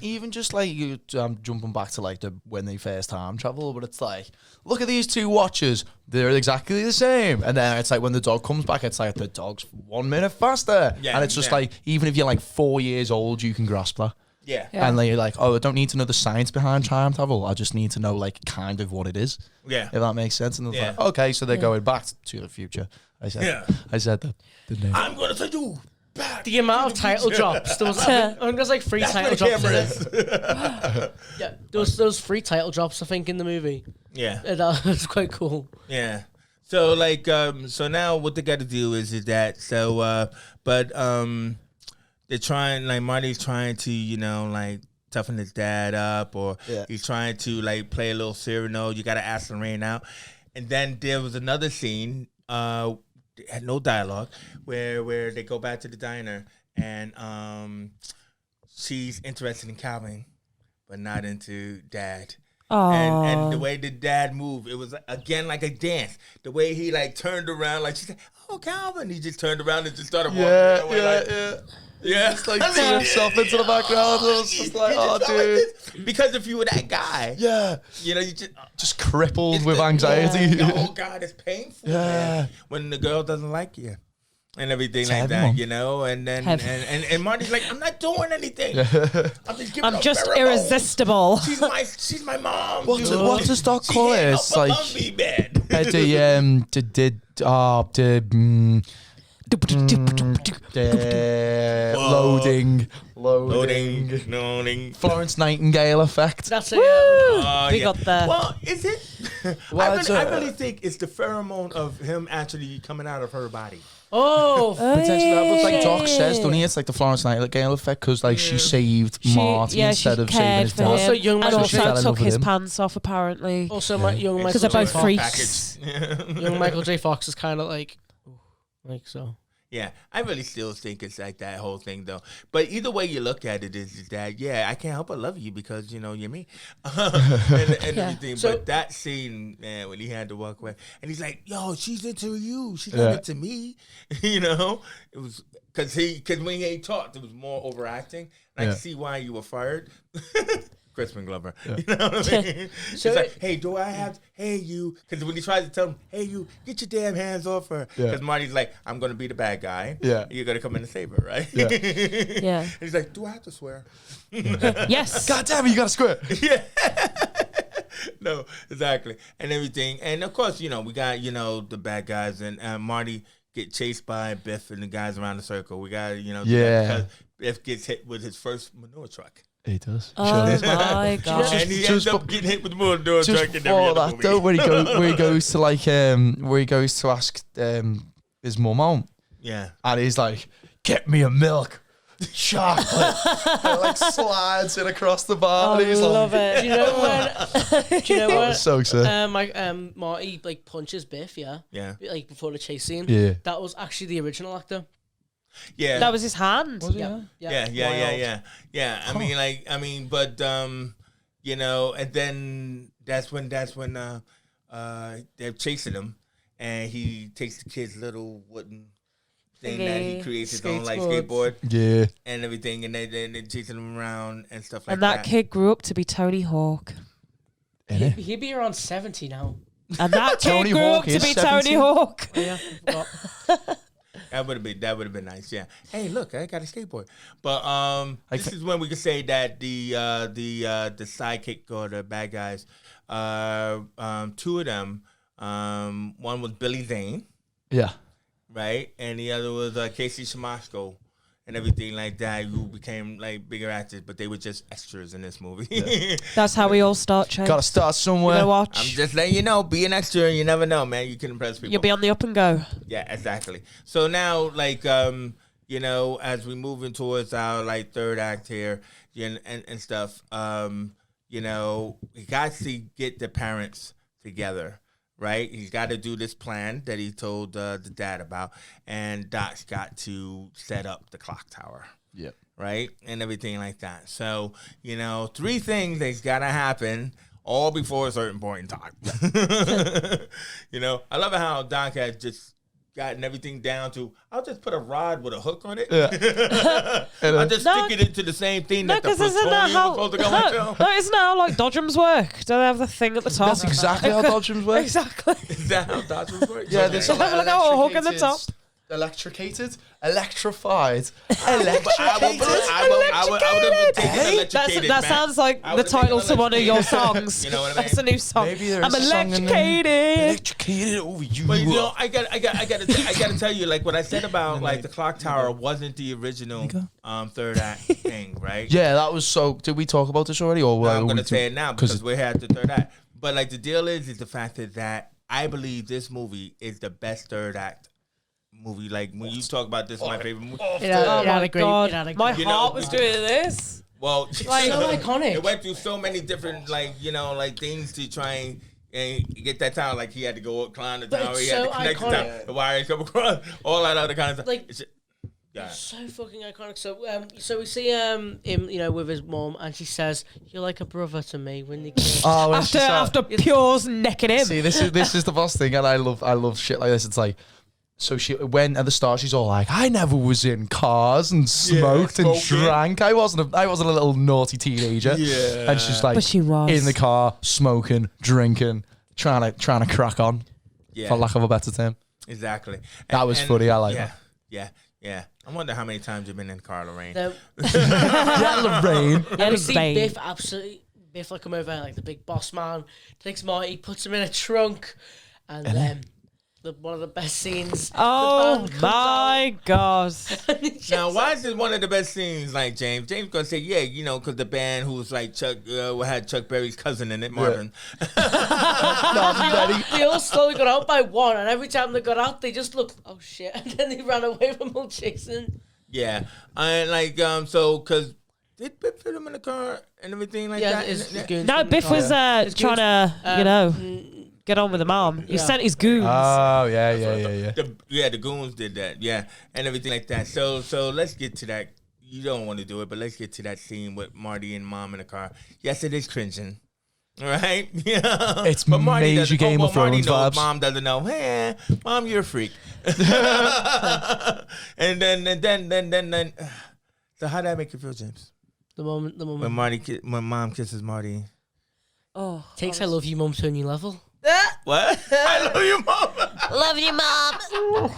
Speaker 2: Even just like you jumping back to like when they first time travel, but it's like, look at these two watches. They're exactly the same. And then it's like when the dog comes back, it's like the dog's 1 minute faster.
Speaker 3: Yeah,
Speaker 2: and it's just like, even if you're like 4 years old, you can grasp that.
Speaker 3: Yeah.
Speaker 2: And then you're like, oh, I don't need to know the science behind time travel. I just need to know like kind of what it is.
Speaker 3: Yeah.
Speaker 2: If that makes sense. And it's
Speaker 3: Yeah.
Speaker 2: like, okay, so they're going back to the future. I said that, didn't I?
Speaker 3: I'm going to send you back.
Speaker 4: The amount of title drops. There was, I think there's like 3
Speaker 3: That's where
Speaker 4: title
Speaker 3: the
Speaker 4: drops in
Speaker 3: camera
Speaker 4: it.
Speaker 3: is.
Speaker 4: Yeah, there was 3 title drops, I think, in the movie.
Speaker 3: Yeah.
Speaker 4: And that was quite cool.
Speaker 3: Yeah. So like so now what they got to do is that they're trying, like Marty's trying to, you know, like toughen his dad up, or he's trying to like play a little Cyrano. You got to ask Lorraine out. And then there was another scene, had no dialogue, where they go back to the diner and she's interested in Calvin, but not into Dad. And the way the dad moved, it was again like a dance. The way he like turned around, like she said, "Oh, Calvin," he just turned around and just started walking. Yeah.
Speaker 2: It's like threw himself into the background. It was just like, oh, dude.
Speaker 3: Like because if you were that guy, you know, you
Speaker 2: just crippled with anxiety.
Speaker 3: Oh God, it's painful. Man, when the girl doesn't like you. And everything
Speaker 2: it's
Speaker 3: like
Speaker 2: heavy,
Speaker 3: that,
Speaker 2: Mom.
Speaker 3: you know, and then and Marty's like, I'm not doing anything.
Speaker 1: I'm just irresistible.
Speaker 3: She's my mom.
Speaker 2: What does Doc call it? It's like loading. Florence Nightingale effect.
Speaker 4: That's it.
Speaker 1: We got there.
Speaker 3: Well, is it? I really think it's the pheromone of him actually coming out of her body.
Speaker 4: Oh,
Speaker 2: Potentially, that's what like Doc says, don't he? It's like the Florence Nightingale effect because like she saved Marty instead of saving his dad.
Speaker 4: Also, young
Speaker 1: and
Speaker 4: Michael
Speaker 1: also
Speaker 2: fell in love
Speaker 1: took
Speaker 2: with
Speaker 1: his
Speaker 2: him.
Speaker 1: pants off apparently.
Speaker 4: also young Michael
Speaker 1: Because they're
Speaker 4: J.
Speaker 1: both
Speaker 4: Fox.
Speaker 1: freaks.
Speaker 4: Young Michael J. Fox is kind of like so.
Speaker 3: Yeah, I really still think it's like that whole thing though. But either way you look at it is that I can't help but love you because you know you're me, and everything.
Speaker 4: So-
Speaker 3: but that scene, man, when he had to walk away, and he's like, "Yo, she's into you. She's not into me," you know. It was because when he talked, it was more overacting. And I can see why you were fired. Crispin Glover. You know what I mean?
Speaker 4: So
Speaker 3: it's like, hey, do I have, hey, you, because when he tries to tell him, hey, you, get your damn hands off her. Because Marty's like, I'm going to be the bad guy.
Speaker 2: Yeah.
Speaker 3: You're going to come in and save her, right?
Speaker 2: Yeah.
Speaker 1: Yeah.
Speaker 3: He's like, do I have to swear?
Speaker 1: Yes.
Speaker 2: God damn it, you gotta square.
Speaker 3: Yeah. No, exactly. And everything. And of course, you know, we got, you know, the bad guys and Marty get chased by Biff and the guys around the circle. We got, you know, because Biff gets hit with his first manure truck.
Speaker 2: He does.
Speaker 1: Oh my god.
Speaker 3: And he ends up getting hit with the manure
Speaker 2: Just
Speaker 3: truck in every
Speaker 2: before
Speaker 3: other
Speaker 2: that
Speaker 3: movie.
Speaker 2: though, where he goes to like where he goes to ask his mum out,
Speaker 3: Yeah.
Speaker 2: and he's like, "Get me a milk." Chocolate. And like slides it across the bar.
Speaker 1: I
Speaker 2: and he's
Speaker 1: love
Speaker 2: like,
Speaker 1: it.
Speaker 4: Do you know when? Do you know when?
Speaker 2: so sick.
Speaker 4: Marty like punches Biff,
Speaker 3: Yeah.
Speaker 4: like before the chase scene.
Speaker 2: Yeah.
Speaker 4: That was actually the original actor.
Speaker 3: Yeah.
Speaker 1: That was his hand.
Speaker 4: Yeah.
Speaker 3: Yeah. But you know, and then that's when they're chasing him, and he takes the kid's little wooden thing that he creates his own like skateboard
Speaker 2: Yeah.
Speaker 3: and everything, and they're chasing him around and stuff like
Speaker 1: And that kid grew up to be Tony Hawk.
Speaker 4: He'd be around 70 now.
Speaker 1: And that kid
Speaker 2: Tony
Speaker 1: grew
Speaker 2: Hawk
Speaker 1: up to
Speaker 2: is
Speaker 1: be
Speaker 2: 70?
Speaker 1: Tony Hawk.
Speaker 4: Oh, yeah, I forgot.
Speaker 3: That would have been nice, yeah. Hey, look, I got a skateboard. But this is when we could say that the sidekick or the bad guys, two of them, one was Billy Zane,
Speaker 2: Yeah.
Speaker 3: right? And the other was Casey Siemaszko and everything like that, who became like bigger actors, but they were just extras in this movie.
Speaker 1: That's how we all start, Chase.
Speaker 2: Gotta start
Speaker 1: You
Speaker 2: somewhere.
Speaker 1: gotta watch.
Speaker 3: I'm just letting you know, be an extra, you never know, man. You can impress people.
Speaker 1: You'll be on the up and go.
Speaker 3: Yeah, exactly. So now, like, you know, as we moving towards our like third act here, and stuff, you know, he got to get the parents together, right? He's got to do this plan that he told the dad about, and Doc's got to set up the clock tower.
Speaker 2: Yep.
Speaker 3: Right? And everything like that. So, you know, 3 things that's got to happen all before a certain point in time. You know, I love how Doc had just gotten everything down to, I'll just put a rod with a hook on it.
Speaker 2: Yeah.
Speaker 3: I'll just stick it into the same thing that the
Speaker 1: because isn't that
Speaker 3: plutonium
Speaker 1: how?
Speaker 3: was supposed to go into.
Speaker 1: No, isn't that how like dodgems work? Don't they have the thing at the top?
Speaker 2: That's exactly how dodgems work.
Speaker 1: Exactly.
Speaker 3: Is that how dodgers work?
Speaker 2: Yeah,
Speaker 3: Okay.
Speaker 2: there's
Speaker 1: Have a look at a hook in the top.
Speaker 2: Electricated, electrified,
Speaker 3: I would have taken electricated.
Speaker 1: That
Speaker 3: Matt.
Speaker 1: sounds like
Speaker 3: I
Speaker 1: the
Speaker 3: would've
Speaker 1: title
Speaker 3: taken
Speaker 1: to one of your
Speaker 3: electricated.
Speaker 1: songs.
Speaker 3: You know what I mean?
Speaker 1: That's a new song.
Speaker 2: Maybe there
Speaker 1: I'm
Speaker 2: is a song in there.
Speaker 1: electrocated.
Speaker 2: electrocated over you.
Speaker 3: But you know, I gotta tell you, like what I said about like the clock tower wasn't the original third act thing, right?
Speaker 2: Yeah, that was so. Did we talk about this already? Or
Speaker 3: I'm gonna say it now because we're here at the third act. But like the deal is the fact that I believe this movie is the best third act movie. Like when you talk about this, my favorite movie.
Speaker 1: Oh my god, my
Speaker 3: You know,
Speaker 1: heart was doing this.
Speaker 3: Well,
Speaker 1: Like,
Speaker 4: so iconic.
Speaker 3: It went through so many different like things to try and get that tower. Like he had to go up, climb the
Speaker 4: But
Speaker 3: tower.
Speaker 4: it's
Speaker 3: He had to
Speaker 4: so
Speaker 3: connect the
Speaker 4: iconic.
Speaker 3: tower. The wires come across. All that other kind of stuff.
Speaker 4: Like,
Speaker 3: It's- yeah.
Speaker 4: So fucking iconic. So we see him, you know, with his mom, and she says, "You're like a brother to me." When they kiss.
Speaker 2: Oh, when she
Speaker 1: After Pure's necking him.
Speaker 2: See, this is the boss thing, and I love shit like this. It's like, so she when at the start she's all like, I never was in cars and smoked and
Speaker 3: smoking.
Speaker 2: drank. I wasn't a little naughty teenager.
Speaker 3: Yeah.
Speaker 2: And she's like,
Speaker 1: But she was.
Speaker 2: in the car, smoking, drinking, trying to crack on,
Speaker 3: Yeah.
Speaker 2: for lack of a better term.
Speaker 3: Exactly.
Speaker 2: That was funny. I like
Speaker 3: yeah,
Speaker 2: that.
Speaker 3: Yeah. I wonder how many times you've been in the car, Lorraine.
Speaker 2: Yeah, Lorraine.
Speaker 4: And we see
Speaker 1: Bane.
Speaker 4: Biff like come over like the big boss man, takes Marty, puts him in a trunk, and then one of the best scenes.
Speaker 1: Oh
Speaker 4: the band comes
Speaker 1: my god.
Speaker 4: out, and he just-
Speaker 3: Now, why is this one of the best scenes? Like James gonna say, yeah, you know, because the band who's like had Chuck Berry's cousin in it, Martin.
Speaker 4: they all slowly got out by one, and every time they got out, they just looked, oh shit, and then they ran away from all Jason.
Speaker 3: Yeah, and like so because did Biff fit him in the car and everything like that?
Speaker 4: it's
Speaker 3: And-
Speaker 4: goons
Speaker 1: No,
Speaker 4: in the
Speaker 1: Biff
Speaker 4: car.
Speaker 1: was
Speaker 4: His
Speaker 1: trying
Speaker 4: goons,
Speaker 1: to, you know, get on with the mom. He
Speaker 4: Yeah.
Speaker 1: sent his goons.
Speaker 2: Oh yeah.
Speaker 3: the goons did that, yeah, and everything like that. So let's get to that. You don't want to do it, but let's get to that scene with Marty and Mom in the car. Yes, it is cringing. Right? Yeah.
Speaker 2: It's
Speaker 3: but Marty
Speaker 2: major
Speaker 3: doesn't-
Speaker 2: Game of
Speaker 3: Marty
Speaker 2: Thrones
Speaker 3: knows,
Speaker 2: vibes.
Speaker 3: Mom doesn't know. Hey, Mom, you're a freak. and then. So how did that make you feel, James?
Speaker 4: The moment
Speaker 3: When Mom kisses Marty.
Speaker 1: Oh,
Speaker 4: takes I love you, mum, to a new level.
Speaker 3: What? I love you, Mom.
Speaker 1: love you, mom.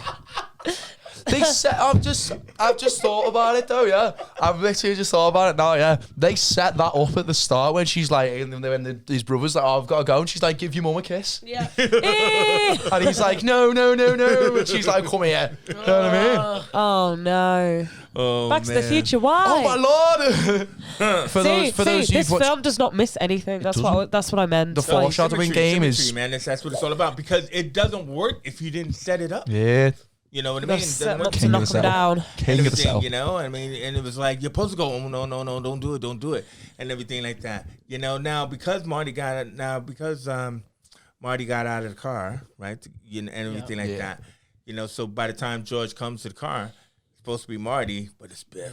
Speaker 2: They set. I've just thought about it though. Yeah, I've literally just thought about it now. Yeah, they set that up at the start when she's like, when his brother's like, oh, I've got to go, and she's like, give your mum a kiss,
Speaker 4: Yeah.
Speaker 2: and he's like, no, and she's like, come here. You know what I mean?
Speaker 1: Oh no.
Speaker 3: Oh,
Speaker 1: Back to the Future. Why?
Speaker 2: Oh my lord! for those
Speaker 1: this
Speaker 2: who've watched
Speaker 1: film does not miss anything. That's what I meant.
Speaker 2: The
Speaker 1: Like,
Speaker 2: foreshadowing game is.
Speaker 3: man. That's what it's all about because it doesn't work if you didn't set it up.
Speaker 2: Yeah,
Speaker 3: You know what I
Speaker 1: you
Speaker 3: mean?
Speaker 1: gotta
Speaker 3: It
Speaker 1: set
Speaker 3: doesn't
Speaker 1: them up
Speaker 3: work.
Speaker 1: to
Speaker 2: King of
Speaker 1: knock
Speaker 2: the
Speaker 1: them
Speaker 2: South.
Speaker 1: down.
Speaker 2: king of the
Speaker 3: Everything,
Speaker 2: south.
Speaker 3: you know, I mean, and it was like you're supposed to go, oh, no, don't do it, and everything like that. You know, now because Marty got out of the car, right? You know, and everything like that. You know, so by the time George comes to the car, it's supposed to be Marty, but it's Biff.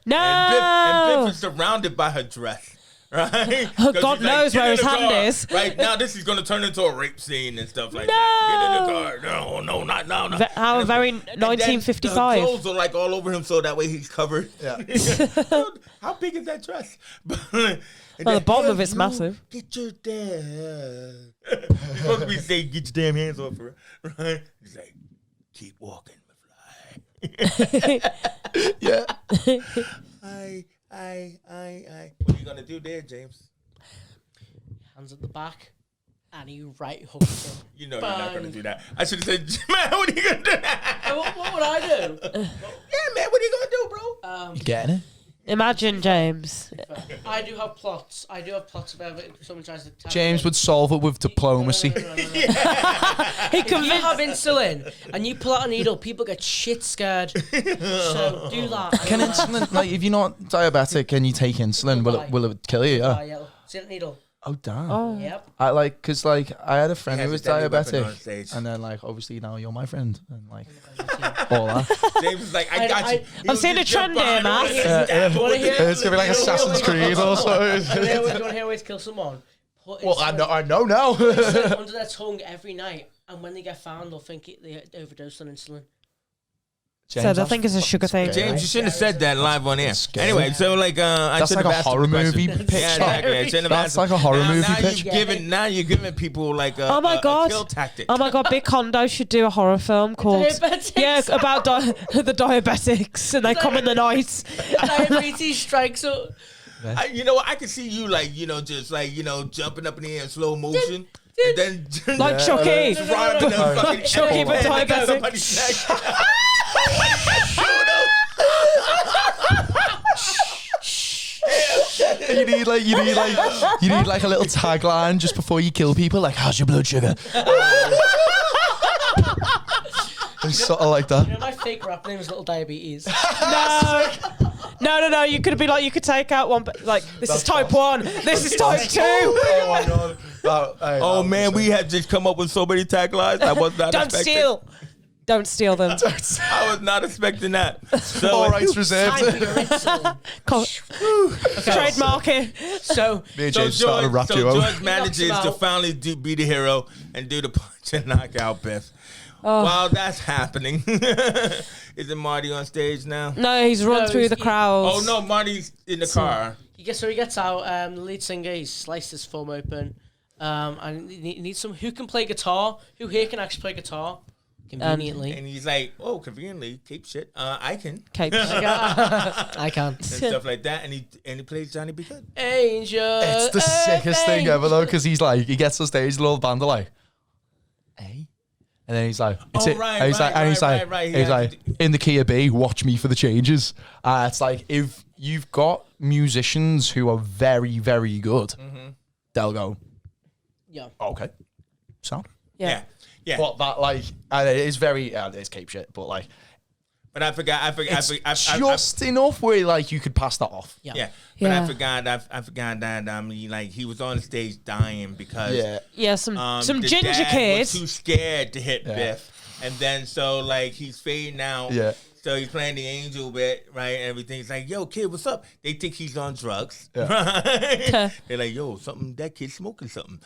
Speaker 1: No.
Speaker 3: And Biff is surrounded by her dress. Right?
Speaker 1: Oh,
Speaker 3: 'Cause
Speaker 1: God
Speaker 3: he's like,
Speaker 1: knows
Speaker 3: "Get
Speaker 1: where
Speaker 3: in
Speaker 1: his
Speaker 3: the
Speaker 1: hand
Speaker 3: car."
Speaker 1: is.
Speaker 3: Right now, this is going to turn into a rape scene and stuff like that. Get in the car. No, not now.
Speaker 1: How very
Speaker 3: And then
Speaker 1: 1955.
Speaker 3: The clothes are like all over him, so that way he's covered.
Speaker 2: Yeah.
Speaker 3: How big is that dress?
Speaker 1: Well, the bottom of it's massive.
Speaker 3: Get your damn. He's supposed to be saying, "Get your damn hands off her." Right? He's like, "Keep walking, McFly."
Speaker 2: Yeah.
Speaker 3: I. What are you gonna do there, James?
Speaker 4: Hands at the back. and he right hooks him.
Speaker 3: You know you're not
Speaker 4: Bang.
Speaker 3: gonna do that. I should have said, man, what are you gonna do?
Speaker 4: What would I do?
Speaker 3: Yeah, man, what are you gonna do, bro?
Speaker 2: You getting it?
Speaker 1: Imagine, James.
Speaker 4: I do have plots. About if someone tries to tell
Speaker 2: James
Speaker 4: me.
Speaker 2: would solve it with diplomacy.
Speaker 1: He
Speaker 4: If you have insulin and you pull out a needle, people get shit scared. So do that.
Speaker 2: Can insulin, like, if you're not diabetic and you take insulin, will it kill you? Yeah.
Speaker 4: Yeah. See that needle?
Speaker 2: Oh damn.
Speaker 1: Oh.
Speaker 4: Yep.
Speaker 2: I like, cause like I had a friend
Speaker 3: He
Speaker 2: who
Speaker 3: has
Speaker 2: was
Speaker 3: a deadly weapon on
Speaker 2: diabetic,
Speaker 3: stage.
Speaker 2: and then like obviously now you're my friend, and like all that.
Speaker 3: James was like, I got you.
Speaker 1: I'm seeing a trend here, man.
Speaker 4: Do you want to hear?
Speaker 2: It's gonna be like Assassin's Creed or
Speaker 4: Do you
Speaker 2: something.
Speaker 4: want to hear ways to kill someone? Put
Speaker 2: Well, I
Speaker 4: insulin
Speaker 2: know now.
Speaker 4: under their tongue every night, and when they get found, they'll think they overdosed on insulin.
Speaker 1: So they think it's a sugar thing.
Speaker 3: James, you shouldn't have said that live on air.
Speaker 2: Scary.
Speaker 3: Anyway, so like, I
Speaker 2: That's
Speaker 3: should
Speaker 2: like
Speaker 3: have
Speaker 2: a
Speaker 3: asked him
Speaker 2: horror
Speaker 3: the question.
Speaker 2: movie pitch.
Speaker 3: Yeah, exactly. I shouldn't have
Speaker 2: That's
Speaker 3: asked
Speaker 2: like
Speaker 3: him.
Speaker 2: a horror
Speaker 3: now,
Speaker 2: movie
Speaker 3: now
Speaker 2: pitch.
Speaker 3: you're giving people like a,
Speaker 1: Oh my
Speaker 3: a
Speaker 1: God.
Speaker 3: kill tactic.
Speaker 1: Oh my god, Big Condo should do a horror film called
Speaker 4: Diabetics.
Speaker 1: about the diabetics, and they come in the night.
Speaker 4: Diabetes strikes up.
Speaker 3: You know what? I can see you like, just like, jumping up in the air in slow motion. And then
Speaker 1: Like Chucky.
Speaker 3: just driving the fucking
Speaker 1: Chucky, but
Speaker 3: airplane
Speaker 1: diabetic.
Speaker 3: somebody's neck.
Speaker 2: You need like a little tagline just before you kill people, like how's your blood sugar? It's sort of like that.
Speaker 4: You know, my fake rap name is Little Diabetes.
Speaker 1: No. You could be like, you could take out one, but like, this is type 1, this is type 2.
Speaker 2: Oh my god.
Speaker 3: Oh man, we had just come up with so many taglines. I was not
Speaker 1: Don't
Speaker 3: expecting.
Speaker 1: steal. Don't steal them.
Speaker 3: I was not expecting that. So,
Speaker 2: All rights reserved.
Speaker 4: Time for your insulin.
Speaker 1: Trademark it.
Speaker 4: So,
Speaker 2: Me and James started a rap duo.
Speaker 3: George manages
Speaker 4: knocks him
Speaker 3: to
Speaker 4: out.
Speaker 3: finally be the hero and do the punch and knock out Biff. While that's happening, is it Marty on stage now?
Speaker 1: No, he's run
Speaker 4: No,
Speaker 1: through
Speaker 4: he's-
Speaker 1: the crowd.
Speaker 3: Oh no, Marty's in the car.
Speaker 4: he gets out. The lead singer, he's sliced his thumb open. And he needs some who can play guitar. Who here can actually play guitar conveniently?
Speaker 3: And he's like, oh, conveniently, keep shit. I can.
Speaker 1: Cape.
Speaker 4: I can.
Speaker 3: And stuff like that. And he plays Johnny B. Good.
Speaker 4: Angel.
Speaker 2: It's the sickest thing ever though, because he's like, he gets on stage, the little band are like, hey. And then he's like, it's
Speaker 3: Oh,
Speaker 2: it.
Speaker 3: right,
Speaker 2: And he's like,
Speaker 3: right,
Speaker 2: and he's
Speaker 3: right,
Speaker 2: like,
Speaker 3: right. He
Speaker 2: he's
Speaker 3: has
Speaker 2: like, in the key of B, watch me for the changes. It's like, if you've got musicians who are very, very good, they'll go,
Speaker 4: Yeah.
Speaker 2: okay, sound.
Speaker 3: Yeah. Yeah.
Speaker 2: But that like, and it is very, it's cape shit, but like,
Speaker 3: But I forgot.
Speaker 2: it's just enough where like you could pass that off.
Speaker 4: Yeah.
Speaker 3: Yeah. But
Speaker 1: Yeah.
Speaker 3: I forgot that he was on the stage dying because
Speaker 1: Yeah, some
Speaker 3: the
Speaker 1: ginger
Speaker 3: dad
Speaker 1: kid.
Speaker 3: was too scared to hit
Speaker 2: Yeah.
Speaker 3: Biff, and then so like he's fading out.
Speaker 2: Yeah.
Speaker 3: So he's playing the angel bit, right? And everything's like, yo, kid, what's up? They think he's on drugs.
Speaker 2: Yeah.
Speaker 3: Right? They're like, yo, that kid's smoking something.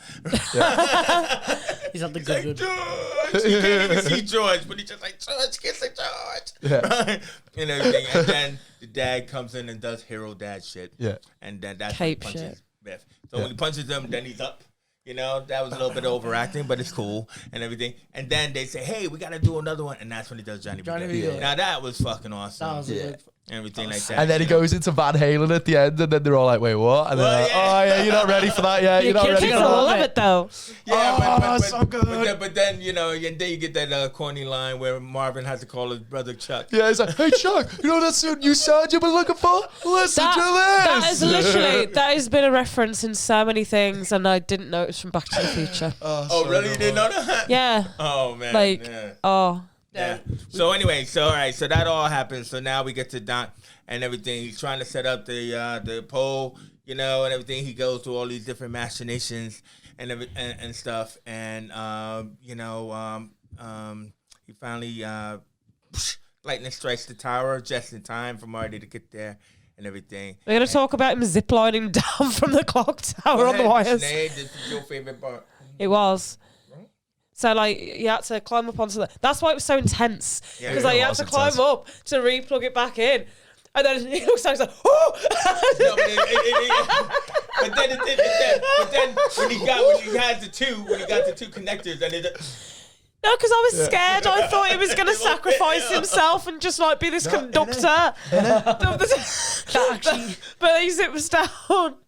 Speaker 4: He's at the
Speaker 3: He's like,
Speaker 4: good.
Speaker 3: George. You can't even see George, but he's just like, George, kiss like George.
Speaker 2: Yeah.
Speaker 3: Right? And everything. And then the dad comes in and does hero dad shit.
Speaker 2: Yeah.
Speaker 3: And then that's
Speaker 1: Cape
Speaker 3: when he punches
Speaker 1: shit.
Speaker 3: Biff. So when he punches him, then he's up. You know, that was a little bit overacting, but it's cool and everything. And then they say, hey, we got to do another one. And that's when he does Johnny B.
Speaker 4: Johnny
Speaker 3: Good.
Speaker 4: B. Good.
Speaker 3: Now, that was fucking awesome.
Speaker 4: That was a good.
Speaker 3: and everything like that.
Speaker 2: And then he goes into Van Halen at the end, and then they're all like, wait, what? And they're
Speaker 3: Well,
Speaker 2: like,
Speaker 3: yeah.
Speaker 2: oh, yeah, you're not ready for that yet. You're not ready
Speaker 1: Kids
Speaker 2: for
Speaker 1: will
Speaker 2: that.
Speaker 1: love it though.
Speaker 3: Yeah,
Speaker 2: Oh, so good.
Speaker 3: But then, you know, and then you get that corny line where Marvin has to call his brother Chuck.
Speaker 2: Yeah, he's like, hey, Chuck, you know that new sound you've been looking for? Listen to
Speaker 1: That
Speaker 2: this.
Speaker 1: is literally, that has been a reference in so many things, and I didn't know it was from Back to the Future.
Speaker 3: Oh, really? You didn't know that?
Speaker 1: Yeah.
Speaker 3: Oh, man.
Speaker 1: Like,
Speaker 3: yeah.
Speaker 1: oh.
Speaker 3: Yeah. So anyway, all right. So that all happens. So now we get to Doc and everything. He's trying to set up the pole, you know, and everything. He goes through all these different machinations and stuff. And he finally lightning strikes the tower just in time for Marty to get there and everything.
Speaker 1: We're going to talk about him ziplining down from the clock tower on the wires.
Speaker 3: Sinead, this is your favorite part.
Speaker 1: It was. So, like, you had to climb up onto the... That's why it was so intense.
Speaker 3: Yeah,
Speaker 1: Because,
Speaker 3: it
Speaker 1: like, you had
Speaker 2: was
Speaker 1: to
Speaker 2: intense.
Speaker 1: climb up to re-plug it back in. And then he looks down, he's like, oh!
Speaker 3: No, but then when he got the two connectors and it.
Speaker 1: No, because I was scared. I thought he was going to sacrifice himself and just, like, be this conductor. But he zips down.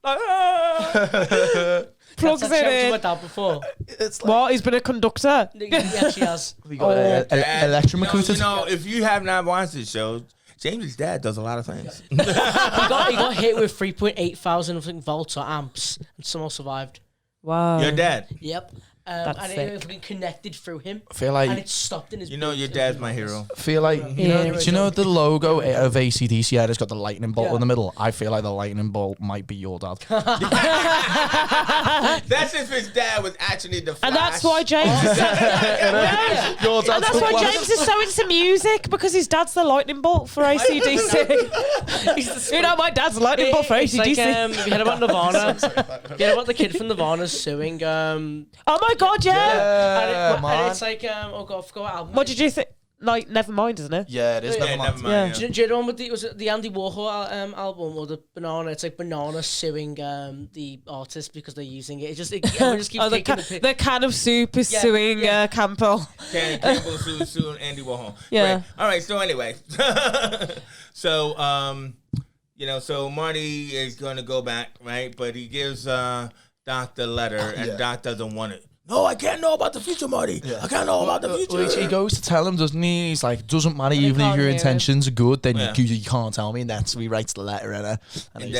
Speaker 1: Like, ah. plugs
Speaker 4: That's
Speaker 1: it
Speaker 4: actually
Speaker 1: in.
Speaker 4: my dad before.
Speaker 2: It's like
Speaker 1: What? He's been a conductor.
Speaker 4: He actually has.
Speaker 2: we got electrocuted.
Speaker 3: If you have not watched this show, James's dad does a lot of things.
Speaker 4: He got hit with 3.8 thousand volts or amps and somehow survived.
Speaker 1: Wow.
Speaker 3: Your dad.
Speaker 4: Yep.
Speaker 1: That's
Speaker 4: And
Speaker 1: sick.
Speaker 4: it fucking connected through him.
Speaker 2: I feel like
Speaker 4: And it stopped in his
Speaker 3: You know
Speaker 4: boot.
Speaker 3: your dad's my hero.
Speaker 2: feel like you
Speaker 1: Yeah.
Speaker 2: know. Do you know the logo of ACDC? Yeah, it's got the lightning bolt
Speaker 4: Yeah.
Speaker 2: in the middle. I feel like the lightning bolt might be your dad.
Speaker 3: That's if his dad was actually the Flash.
Speaker 1: And that's why James is so,
Speaker 2: Your
Speaker 1: and
Speaker 2: dad's
Speaker 1: that's
Speaker 2: the
Speaker 1: why
Speaker 2: Flash.
Speaker 1: James is so into music, because his dad's the lightning bolt for ACDC. You know, my dad's the lightning bolt for
Speaker 4: It's
Speaker 1: ACDC.
Speaker 4: like, you heard about Nirvana? You heard about the kid from Nirvana suing?
Speaker 1: Oh my god, yeah.
Speaker 4: And it's like, oh god, I forgot what album.
Speaker 1: What did you think? Like, Nevermind, isn't it?
Speaker 2: Yeah, it is.
Speaker 4: Yeah,
Speaker 2: Never mind.
Speaker 1: Yeah.
Speaker 3: Yeah.
Speaker 4: Do you know one with was it the Andy Warhol album or the Banana? It's like Banana suing the artist because they're using it. Everyone just keeps
Speaker 1: Oh,
Speaker 4: taking the pic.
Speaker 1: the can of soup is
Speaker 4: Yeah,
Speaker 1: suing
Speaker 4: yeah.
Speaker 1: Campbell.
Speaker 3: Campbell soon Andy Warhol.
Speaker 1: Yeah.
Speaker 3: Right. All right. So anyway, so so Marty is going to go back, right? But he gives Doc the letter, and Doc doesn't want it. No, I can't know about the future, Marty. I can't know about the future.
Speaker 2: He goes to tell him, doesn't he? He's like, doesn't matter, even if
Speaker 1: can't
Speaker 2: your
Speaker 1: hear
Speaker 2: intentions are good, then
Speaker 3: Yeah.
Speaker 2: you can't tell me. And that's he writes the letter in it.
Speaker 3: And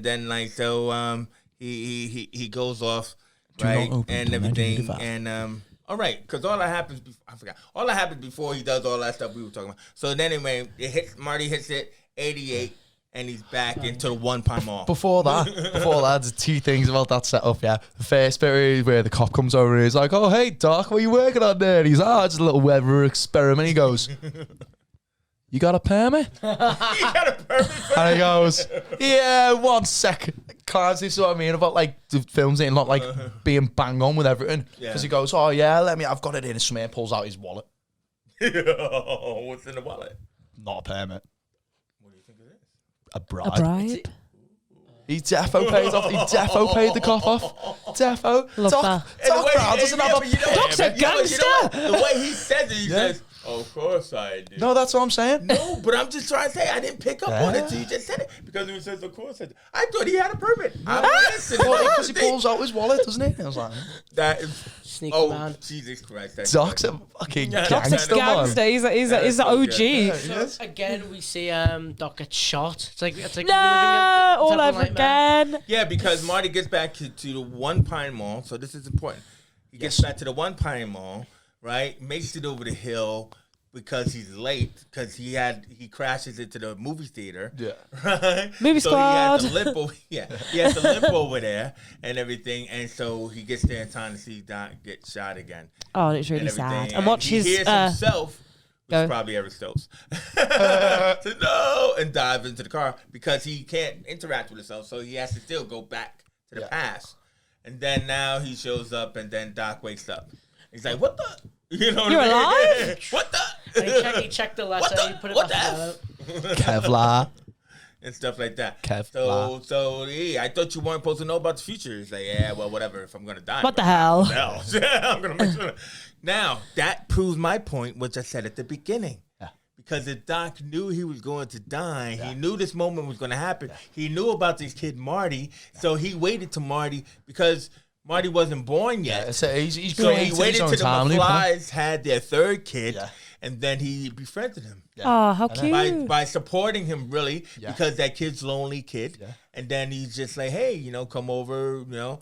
Speaker 3: then like so he goes off, right,
Speaker 2: not open
Speaker 3: and
Speaker 2: till
Speaker 3: everything,
Speaker 2: 1985.
Speaker 3: and all right, because all that happens I forgot all that happens before he does all that stuff we were talking about. So then anyway, Marty hits it 88, and he's back into the One Pine Mall.
Speaker 2: Before that, there's two things about that setup, yeah. The first bit is where the cop comes over and he's like, oh, hey, Doc, what are you working on there? And he's like, just a little weather experiment. He goes, you got a permit?
Speaker 3: He got a perfect.
Speaker 2: And he goes, yeah, 1 second. Can't see what I mean about like the films ain't not like being bang on with everything. Because he goes, oh yeah, I've got it in. And Samir pulls out his wallet.
Speaker 3: What's in the wallet?
Speaker 2: Not a permit.
Speaker 3: What do you think it is?
Speaker 2: A bribe.
Speaker 1: A bribe?
Speaker 2: He defo paid off. He defo paid the cop off. Defo.
Speaker 1: Love
Speaker 2: Doc,
Speaker 1: that.
Speaker 2: Doc Brown doesn't have a...
Speaker 1: Doc's a gangster.
Speaker 3: The way he says it, he says, of course I do.
Speaker 2: No, that's what I'm saying.
Speaker 3: No, but I'm just trying to say I didn't pick up on it till you just said it. Because when he says, of course I do. I thought he had a permit. I'm listening.
Speaker 2: Because he pulls out his wallet, doesn't he? I was like,
Speaker 3: That is...
Speaker 4: Sneaky man.
Speaker 3: Jesus Christ. That's
Speaker 2: Doc's a fucking
Speaker 3: Yeah.
Speaker 1: Doc's
Speaker 2: gangster,
Speaker 1: a
Speaker 2: man.
Speaker 1: gangster. He's an
Speaker 3: so
Speaker 1: OG.
Speaker 3: good.
Speaker 4: So again, we see Doc get shot. It's like
Speaker 1: No,
Speaker 4: reliving a
Speaker 1: all
Speaker 4: terrible
Speaker 1: over
Speaker 4: nightmare.
Speaker 1: again.
Speaker 3: Yeah, because Marty gets back to the One Pine Mall, so this is important. He gets back to the One Pine Mall, right? Makes it over the hill because he's late because he crashes into the movie theater.
Speaker 2: Yeah.
Speaker 3: Right?
Speaker 1: Movie
Speaker 3: so
Speaker 1: squad.
Speaker 3: he has to limp over. Yeah, he has to limp over there and everything, and so he gets there in time to see Doc get shot again.
Speaker 1: Oh, it's really
Speaker 3: and everything.
Speaker 1: sad. And watch
Speaker 3: he
Speaker 1: his.
Speaker 3: hears himself.
Speaker 1: go.
Speaker 3: Probably Eric Stokes. So, no, and dive into the car because he can't interact with himself, so he has to still go back to the past. And then now he shows up, and then Doc wakes up. He's like, "What the? You know,
Speaker 1: You're
Speaker 3: what I mean?
Speaker 1: alive?
Speaker 3: What the?"
Speaker 4: And he checked the letter.
Speaker 3: What
Speaker 4: He put it
Speaker 3: what
Speaker 4: back
Speaker 3: the
Speaker 4: together.
Speaker 2: Kevlar.
Speaker 3: and stuff like that.
Speaker 2: Kevlar.
Speaker 3: So yeah, I thought you weren't supposed to know about the future. He's like, yeah, well, whatever. If I'm gonna die,
Speaker 1: What the hell?
Speaker 3: hell? I'm gonna make sure. Now that proves my point, which I said at the beginning.
Speaker 2: Yeah.
Speaker 3: Because if Doc knew he was going to die, he knew this moment was going to happen. He knew about this kid Marty, so he waited to Marty because Marty wasn't born yet.
Speaker 2: So he's
Speaker 3: So
Speaker 2: going
Speaker 3: he
Speaker 2: into his
Speaker 3: waited
Speaker 2: own
Speaker 3: till the
Speaker 2: time loop, huh?
Speaker 3: McFlys had their third kid,
Speaker 2: Yeah.
Speaker 3: and then he befriended him.
Speaker 1: Oh, how
Speaker 3: By,
Speaker 1: cute.
Speaker 3: by supporting him, really,
Speaker 2: Yeah.
Speaker 3: because that kid's lonely kid.
Speaker 2: Yeah.
Speaker 3: And then he's just like, hey, come over, not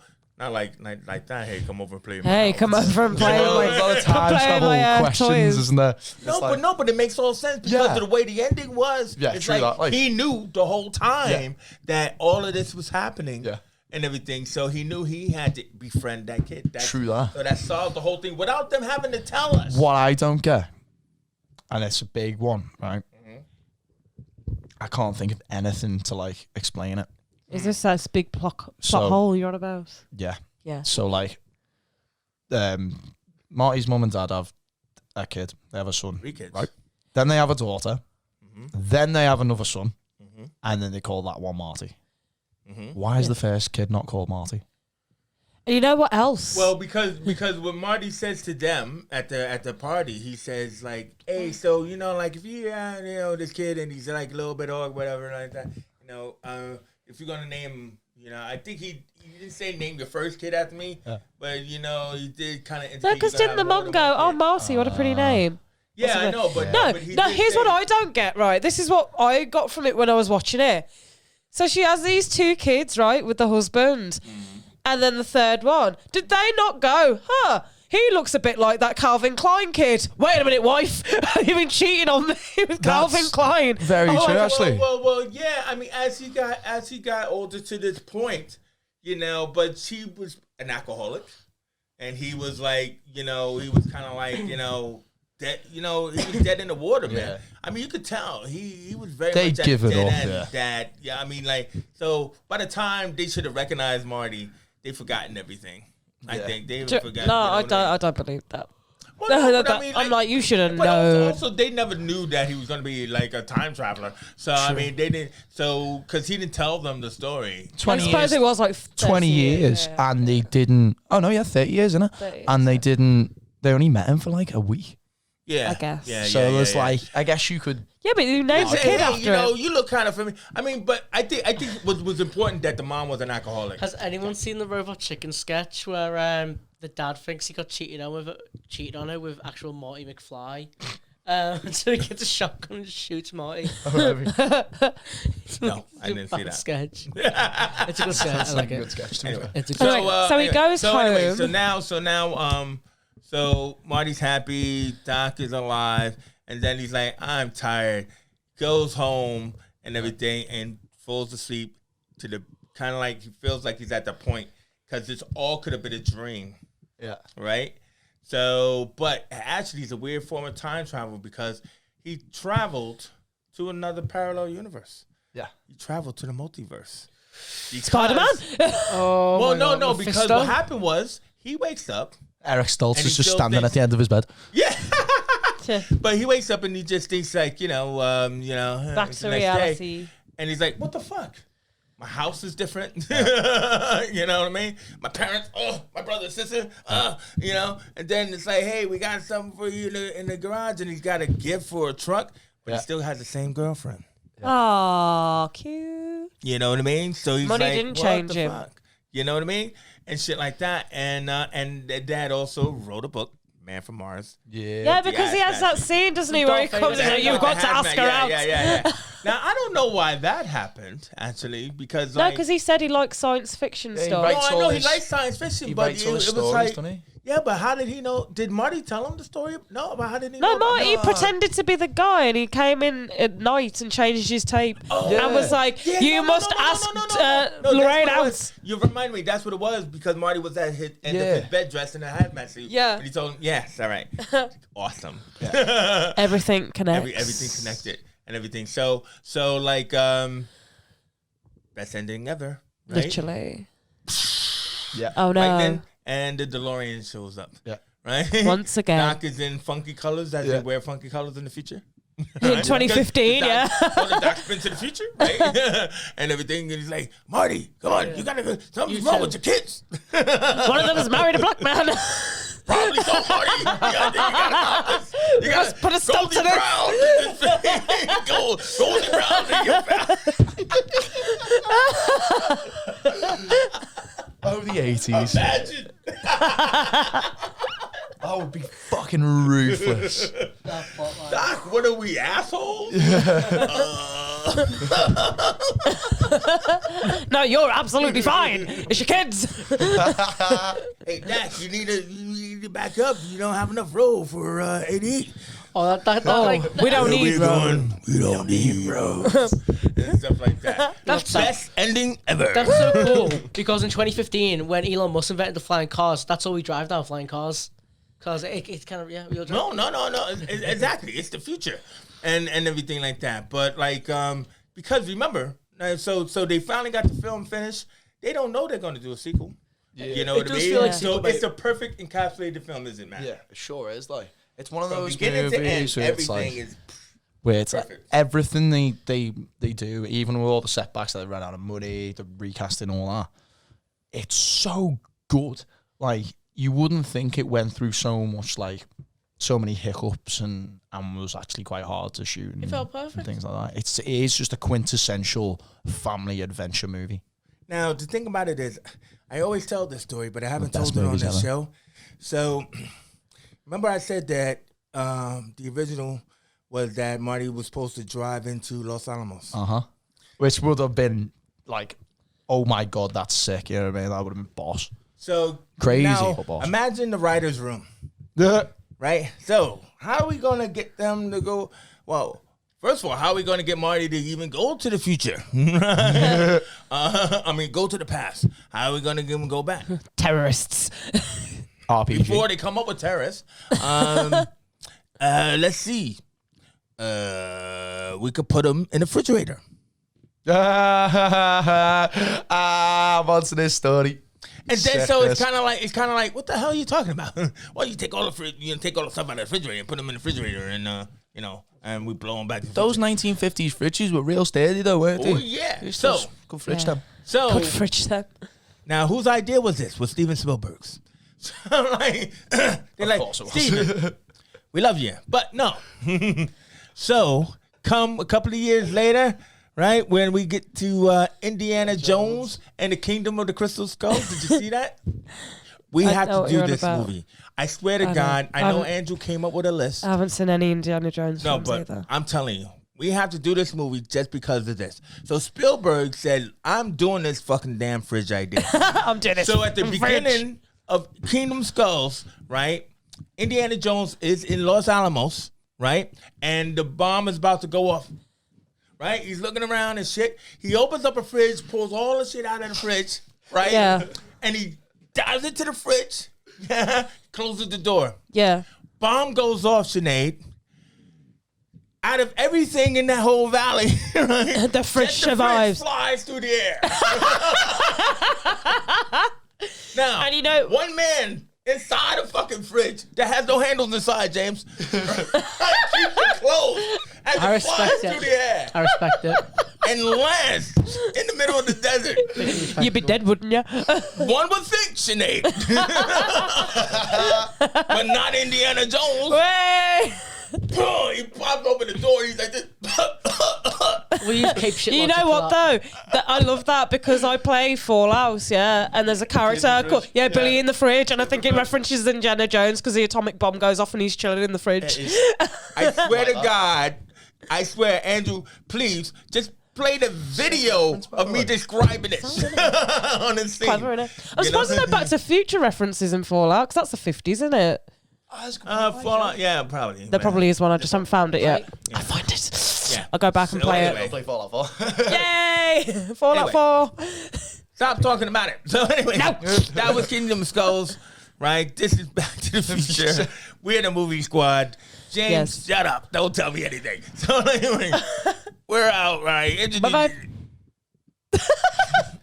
Speaker 3: like that. Hey, come over and play. in my
Speaker 1: Hey,
Speaker 3: house.
Speaker 1: come over and play
Speaker 3: know,
Speaker 1: with
Speaker 3: there's
Speaker 1: my,
Speaker 3: a lot
Speaker 2: of
Speaker 1: come
Speaker 2: time
Speaker 1: play with
Speaker 2: travel
Speaker 1: my
Speaker 2: questions,
Speaker 1: toys.
Speaker 2: isn't there?
Speaker 3: No, but it makes all sense because
Speaker 2: Yeah.
Speaker 3: of the way the ending was.
Speaker 2: Yeah,
Speaker 3: it's
Speaker 2: true
Speaker 3: like,
Speaker 2: that, like-
Speaker 3: he knew the whole time that all of this was happening.
Speaker 2: Yeah.
Speaker 3: And everything, so he knew he had to befriend that kid.
Speaker 2: True that.
Speaker 3: So that solved the whole thing without them having to tell us.
Speaker 2: What I don't get, and it's a big one, right? I can't think of anything to like explain it.
Speaker 1: Is this a big plot
Speaker 2: So-
Speaker 1: hole you're on about?
Speaker 2: Yeah.
Speaker 1: Yeah.
Speaker 2: So like, Marty's mum and dad have a kid. They have a son.
Speaker 3: 3 kids.
Speaker 2: Right. Then they have a daughter. Then they have another son, and then they call that one Marty. Why is the first kid not called Marty?
Speaker 1: And you know what else?
Speaker 3: Well, because what Marty says to them at the party, he says like, "Hey, so like if you this kid and he's like a little bit or whatever like that, if you're gonna name You know, I think he didn't say name your first kid after me, but you know, he did kind of.
Speaker 1: No, because didn't the mum go, "Oh, Marcy, what a pretty name"?
Speaker 3: Yeah, I know, but
Speaker 1: no.
Speaker 3: But
Speaker 1: Here's what I don't get. Right, this is what I got from it when I was watching it. So she has these 2 kids, right, with the husband, and then the third one. Did they not go? He looks a bit like that Calvin Klein kid. Wait a minute, wife. You've been cheating on me with Calvin Klein.
Speaker 2: Very true, actually.
Speaker 3: Well, yeah. I mean, as he got older to this point, you know, but she was an alcoholic, and he was like, you know, he was kind of like, you know, dead. You know, he was dead in the water, man.
Speaker 2: Yeah.
Speaker 3: I mean, you could tell he was very
Speaker 2: They
Speaker 3: much
Speaker 2: give
Speaker 3: at
Speaker 2: it
Speaker 3: dead
Speaker 2: up,
Speaker 3: end,
Speaker 2: yeah.
Speaker 3: Dad. Yeah, I mean, like, so by the time they should have recognized Marty, they've forgotten everything. I think they forgot.
Speaker 1: No, I don't believe that.
Speaker 3: Well, no, but I mean,
Speaker 1: I'm like, you should have
Speaker 3: but
Speaker 1: known.
Speaker 3: also, they never knew that he was going to be like a time traveler. So I mean, they didn't. So because he didn't tell them the story.
Speaker 2: 20
Speaker 1: I suppose
Speaker 2: years,
Speaker 1: it was like
Speaker 2: 20 years,
Speaker 1: yeah.
Speaker 2: and they didn't. Oh no, yeah, 30 years, isn't it?
Speaker 1: 30 years,
Speaker 2: And they didn't. They only met him for like a week.
Speaker 3: Yeah,
Speaker 1: I guess.
Speaker 3: Yeah,
Speaker 2: So
Speaker 3: yeah,
Speaker 2: there's
Speaker 3: yeah.
Speaker 2: like, I guess you could.
Speaker 1: Yeah, but you named the
Speaker 3: Hey,
Speaker 1: kid
Speaker 3: hey,
Speaker 1: after
Speaker 3: you know,
Speaker 1: it.
Speaker 3: you look kind of familiar. I mean, but I think it was important that the mom was an alcoholic.
Speaker 4: Has anyone seen the Robot Chicken sketch where the dad thinks he got cheated on her with actual Marty McFly? So he gets a shotgun and shoots Marty.
Speaker 3: No, I didn't see that.
Speaker 4: Sketch. It's a good sketch. I like it.
Speaker 2: Good sketch to me.
Speaker 3: Anyway,
Speaker 4: It's a good
Speaker 1: Anyway, so he goes home.
Speaker 3: So Marty's happy. Doc is alive, and then he's like, "I'm tired." Goes home and everything, and falls asleep to the kind of like he feels like he's at the point because this all could have been a dream,
Speaker 2: Yeah.
Speaker 3: right? So, but actually, it's a weird form of time travel because he traveled to another parallel universe.
Speaker 2: Yeah.
Speaker 3: He traveled to the multiverse.
Speaker 1: Spider-Man?
Speaker 4: Oh,
Speaker 3: Well,
Speaker 4: my God,
Speaker 3: no, because
Speaker 4: Mephisto?
Speaker 3: what happened was he wakes up.
Speaker 2: Eric Stoltz
Speaker 3: And
Speaker 2: is
Speaker 3: he
Speaker 2: just
Speaker 3: still
Speaker 2: standing
Speaker 3: thinks-
Speaker 2: at the end of his bed.
Speaker 3: Yeah.
Speaker 1: Yeah.
Speaker 3: But he wakes up and he just thinks like,
Speaker 1: Back
Speaker 3: it's
Speaker 1: to
Speaker 3: the next day.
Speaker 1: reality.
Speaker 3: And he's like, what the fuck? My house is different. You know what I mean? My parents, my brother, sister, And then it's like, hey, we got something for you in the garage. And he's got a gift for a truck, but he still has the same girlfriend.
Speaker 1: Aw, cute.
Speaker 3: You know what I mean? So he's
Speaker 1: Money
Speaker 3: like,
Speaker 1: didn't
Speaker 3: what
Speaker 1: change
Speaker 3: the
Speaker 1: him.
Speaker 3: fuck? You know what I mean? And shit like that. And Dad also wrote a book, Man from Mars.
Speaker 1: Yeah, because he has that scene, doesn't he, where he
Speaker 4: Darth
Speaker 1: comes in
Speaker 4: Vader.
Speaker 1: and you've got to ask her out.
Speaker 3: Yeah. Now, I don't know why that happened, actually, because
Speaker 1: No,
Speaker 3: like...
Speaker 1: because he said he likes science fiction
Speaker 2: Yeah, he
Speaker 1: stuff.
Speaker 2: writes
Speaker 3: No, I know
Speaker 2: all
Speaker 3: he
Speaker 2: his-
Speaker 3: likes science fiction,
Speaker 2: He
Speaker 3: but
Speaker 2: writes
Speaker 3: it
Speaker 2: all his
Speaker 3: was
Speaker 2: stories,
Speaker 3: like...
Speaker 2: doesn't he?
Speaker 3: Yeah, but how did he know? Did Marty tell him the story? No, but how did he
Speaker 1: No,
Speaker 3: know? about
Speaker 1: Marty
Speaker 3: that?
Speaker 1: pretended to be the guy and he came in at night and changed his tape
Speaker 2: Yeah.
Speaker 1: and was like,
Speaker 3: Yeah,
Speaker 1: you
Speaker 3: no,
Speaker 1: must
Speaker 3: no,
Speaker 1: ask
Speaker 3: no, that's
Speaker 1: Lorraine
Speaker 3: what it
Speaker 1: out.
Speaker 3: was. You remind me, that's what it was, because Marty was at his end of
Speaker 2: Yeah.
Speaker 3: his bed dressed in a hazmat suit.
Speaker 1: Yeah.
Speaker 3: And he told him, yes, all right. Awesome.
Speaker 1: Everything connects.
Speaker 3: Everything connected and everything. So like, best ending ever. Right?
Speaker 1: Literally.
Speaker 2: Yeah.
Speaker 1: Oh no.
Speaker 3: Right then, and the DeLorean shows up.
Speaker 2: Yeah.
Speaker 3: Right?
Speaker 1: Once again.
Speaker 3: Doc is in funky colors, as
Speaker 2: Yeah.
Speaker 3: they wear funky colors in the future.
Speaker 1: In 2015, yeah.
Speaker 3: The Doc's been to the future, right? And everything. And he's like, Marty, come on, you gotta go. Something's wrong with your kids.
Speaker 1: One of them is married a black man.
Speaker 3: Probably so, Marty. You gotta you
Speaker 1: must put a stop to
Speaker 3: this. Golden brown in your
Speaker 2: Oh, the 80s.
Speaker 3: Imagine.
Speaker 2: I would be fucking ruthless.
Speaker 3: Doc, what are we, assholes?
Speaker 1: No, you're absolutely fine. It's your kids.
Speaker 3: Hey, Doc, you need to back up. You don't have enough roll for 88.
Speaker 4: Oh, that like
Speaker 1: We don't need room.
Speaker 3: We don't need roads. And stuff like that.
Speaker 4: That's
Speaker 3: Best ending ever.
Speaker 4: That's so cool because in 2015, when Elon Musk invented the flying cars, that's all we drive now, flying cars. Because it's kind of, we'll drive.
Speaker 3: No. Exactly. It's the future. And everything like that. But like, because remember, so they finally got the film finished. They don't know they're going to do a sequel. Yeah. You know
Speaker 4: It
Speaker 3: what I
Speaker 4: does
Speaker 3: mean?
Speaker 4: feel like
Speaker 3: So
Speaker 4: sequel,
Speaker 3: it's a perfect encapsulated film, isn't it, man?
Speaker 2: Yeah, it sure is. Like, it's one of
Speaker 3: From
Speaker 2: those
Speaker 3: beginning to end,
Speaker 2: movies where it's
Speaker 3: everything
Speaker 2: like,
Speaker 3: is
Speaker 2: where it's like
Speaker 3: perfect.
Speaker 2: everything they do, even with all the setbacks that they ran out of money, the recasting, all that. It's so good. Like, you wouldn't think it went through so much, like, so many hiccups and was actually quite hard to shoot. And,
Speaker 4: It felt perfect.
Speaker 2: and things like that. It is just a quintessential family adventure movie.
Speaker 3: Now, the thing about it is, I always tell this story, but I haven't
Speaker 2: best
Speaker 3: told it on
Speaker 2: movies
Speaker 3: this
Speaker 2: ever.
Speaker 3: show. So, remember I said that the original was that Marty was supposed to drive into Los Alamos.
Speaker 2: Which would have been like, oh my God, that's sick. You know what I mean? That would have been boss.
Speaker 3: So,
Speaker 2: Crazy,
Speaker 3: now,
Speaker 2: but boss.
Speaker 3: imagine the writer's room,
Speaker 2: Yeah.
Speaker 3: right? So, how are we going to get them to go? Well, first of all, how are we going to get Marty to even go to the future? Go to the past. How are we going to get him to go back?
Speaker 1: Terrorists.
Speaker 2: RPG.
Speaker 3: Before they come up with terrorists. Let's see. We could put him in the refrigerator.
Speaker 2: I'm onto this story.
Speaker 3: And then so it's kind of like what the hell are you talking about? Why you take all the take all the stuff out of the refrigerator and put them in the refrigerator and and we blow them back.
Speaker 2: Those 1950s fridges were real sturdy though, weren't they?
Speaker 3: Oh yeah.
Speaker 2: So
Speaker 3: So
Speaker 2: good fridge them.
Speaker 1: Good fridge them.
Speaker 3: now whose idea was this? Was Steven Spielberg's? So like they're like
Speaker 2: course it was.
Speaker 3: Steven, we love you, but no. So come a couple of years later. Right when we get to Indiana Jones and the Kingdom of the Crystal Skull, did you see that? We
Speaker 1: I
Speaker 3: have
Speaker 1: know
Speaker 3: to
Speaker 1: what
Speaker 3: do
Speaker 1: you're on
Speaker 3: this
Speaker 1: about.
Speaker 3: movie. I swear to
Speaker 1: I know.
Speaker 3: God, I know
Speaker 1: I
Speaker 3: Andrew came up with a list.
Speaker 1: I haven't seen any Indiana Jones
Speaker 3: No,
Speaker 1: films
Speaker 3: but
Speaker 1: either.
Speaker 3: I'm telling you, we have to do this movie just because of this. So Spielberg said, "I'm doing this fucking damn fridge idea."
Speaker 1: I'm doing this.
Speaker 3: So at the
Speaker 1: fridge.
Speaker 3: beginning of Kingdom Skulls, right? Indiana Jones is in Los Alamos, right? And the bomb is about to go off. Right? He's looking around and shit. He opens up a fridge, pulls all the shit out of the fridge, right?
Speaker 1: Yeah.
Speaker 3: And he dives into the fridge, closes the door.
Speaker 1: Yeah.
Speaker 3: Bomb goes off, Sinead. Out of everything in that whole valley, right?
Speaker 1: The fridge
Speaker 3: just the
Speaker 1: survives.
Speaker 3: fridge flies through the air. Now,
Speaker 1: And you know-
Speaker 3: one man inside a fucking fridge that has no handles inside, James. Keep it closed as
Speaker 4: I
Speaker 3: it flies
Speaker 4: respect
Speaker 3: through
Speaker 4: it.
Speaker 3: the air
Speaker 4: I respect it.
Speaker 3: and lands in the middle of the desert.
Speaker 1: You'd be dead, wouldn't you?
Speaker 3: One would think, Sinead. But not Indiana Jones.
Speaker 1: Way!
Speaker 3: Oh, he popped open the door. He's like this.
Speaker 4: We use Cape shit.
Speaker 1: You know what though? That I love that because I play Fallout, yeah, and there's a character called Billy in the fridge, and I think it references Indiana Jones because the atomic bomb goes off and he's chilling in the fridge.
Speaker 3: I swear to God, I swear, Andrew, please just play the video of me describing it on the scene.
Speaker 1: Clever, innit? I'm
Speaker 3: You know?
Speaker 1: surprised there's no Back to Future references in Fallout because that's the 50s, isn't it?
Speaker 3: Fallout, yeah, probably.
Speaker 1: There probably is one. I just haven't found it yet.
Speaker 3: Yeah.
Speaker 1: I'll find it.
Speaker 3: Yeah.
Speaker 1: I'll go back and
Speaker 3: So
Speaker 1: play
Speaker 3: anyway.
Speaker 2: Play Fallout 4.
Speaker 1: it. Yay! Fallout
Speaker 3: Anyway.
Speaker 1: 4.
Speaker 3: Stop talking about it. So anyway, that was Kingdom Skulls, right? This is Back to the Future. We're the movie squad. James,
Speaker 1: Yes.
Speaker 3: shut up. Don't tell me anything. So anyway, we're out, right?
Speaker 1: Bye-bye.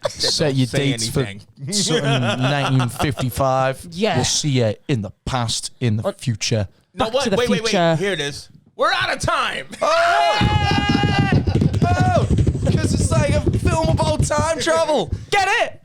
Speaker 2: Set your
Speaker 3: say
Speaker 2: dates for
Speaker 3: anything.
Speaker 2: something 1955.
Speaker 1: Yeah.
Speaker 2: We'll see you in the past, in the future.
Speaker 3: No,
Speaker 1: Back
Speaker 3: what?
Speaker 1: to the
Speaker 3: Wait.
Speaker 1: Future.
Speaker 3: Here it is. We're out of time.
Speaker 2: Oh, because it's like a film about time travel.
Speaker 1: Get it?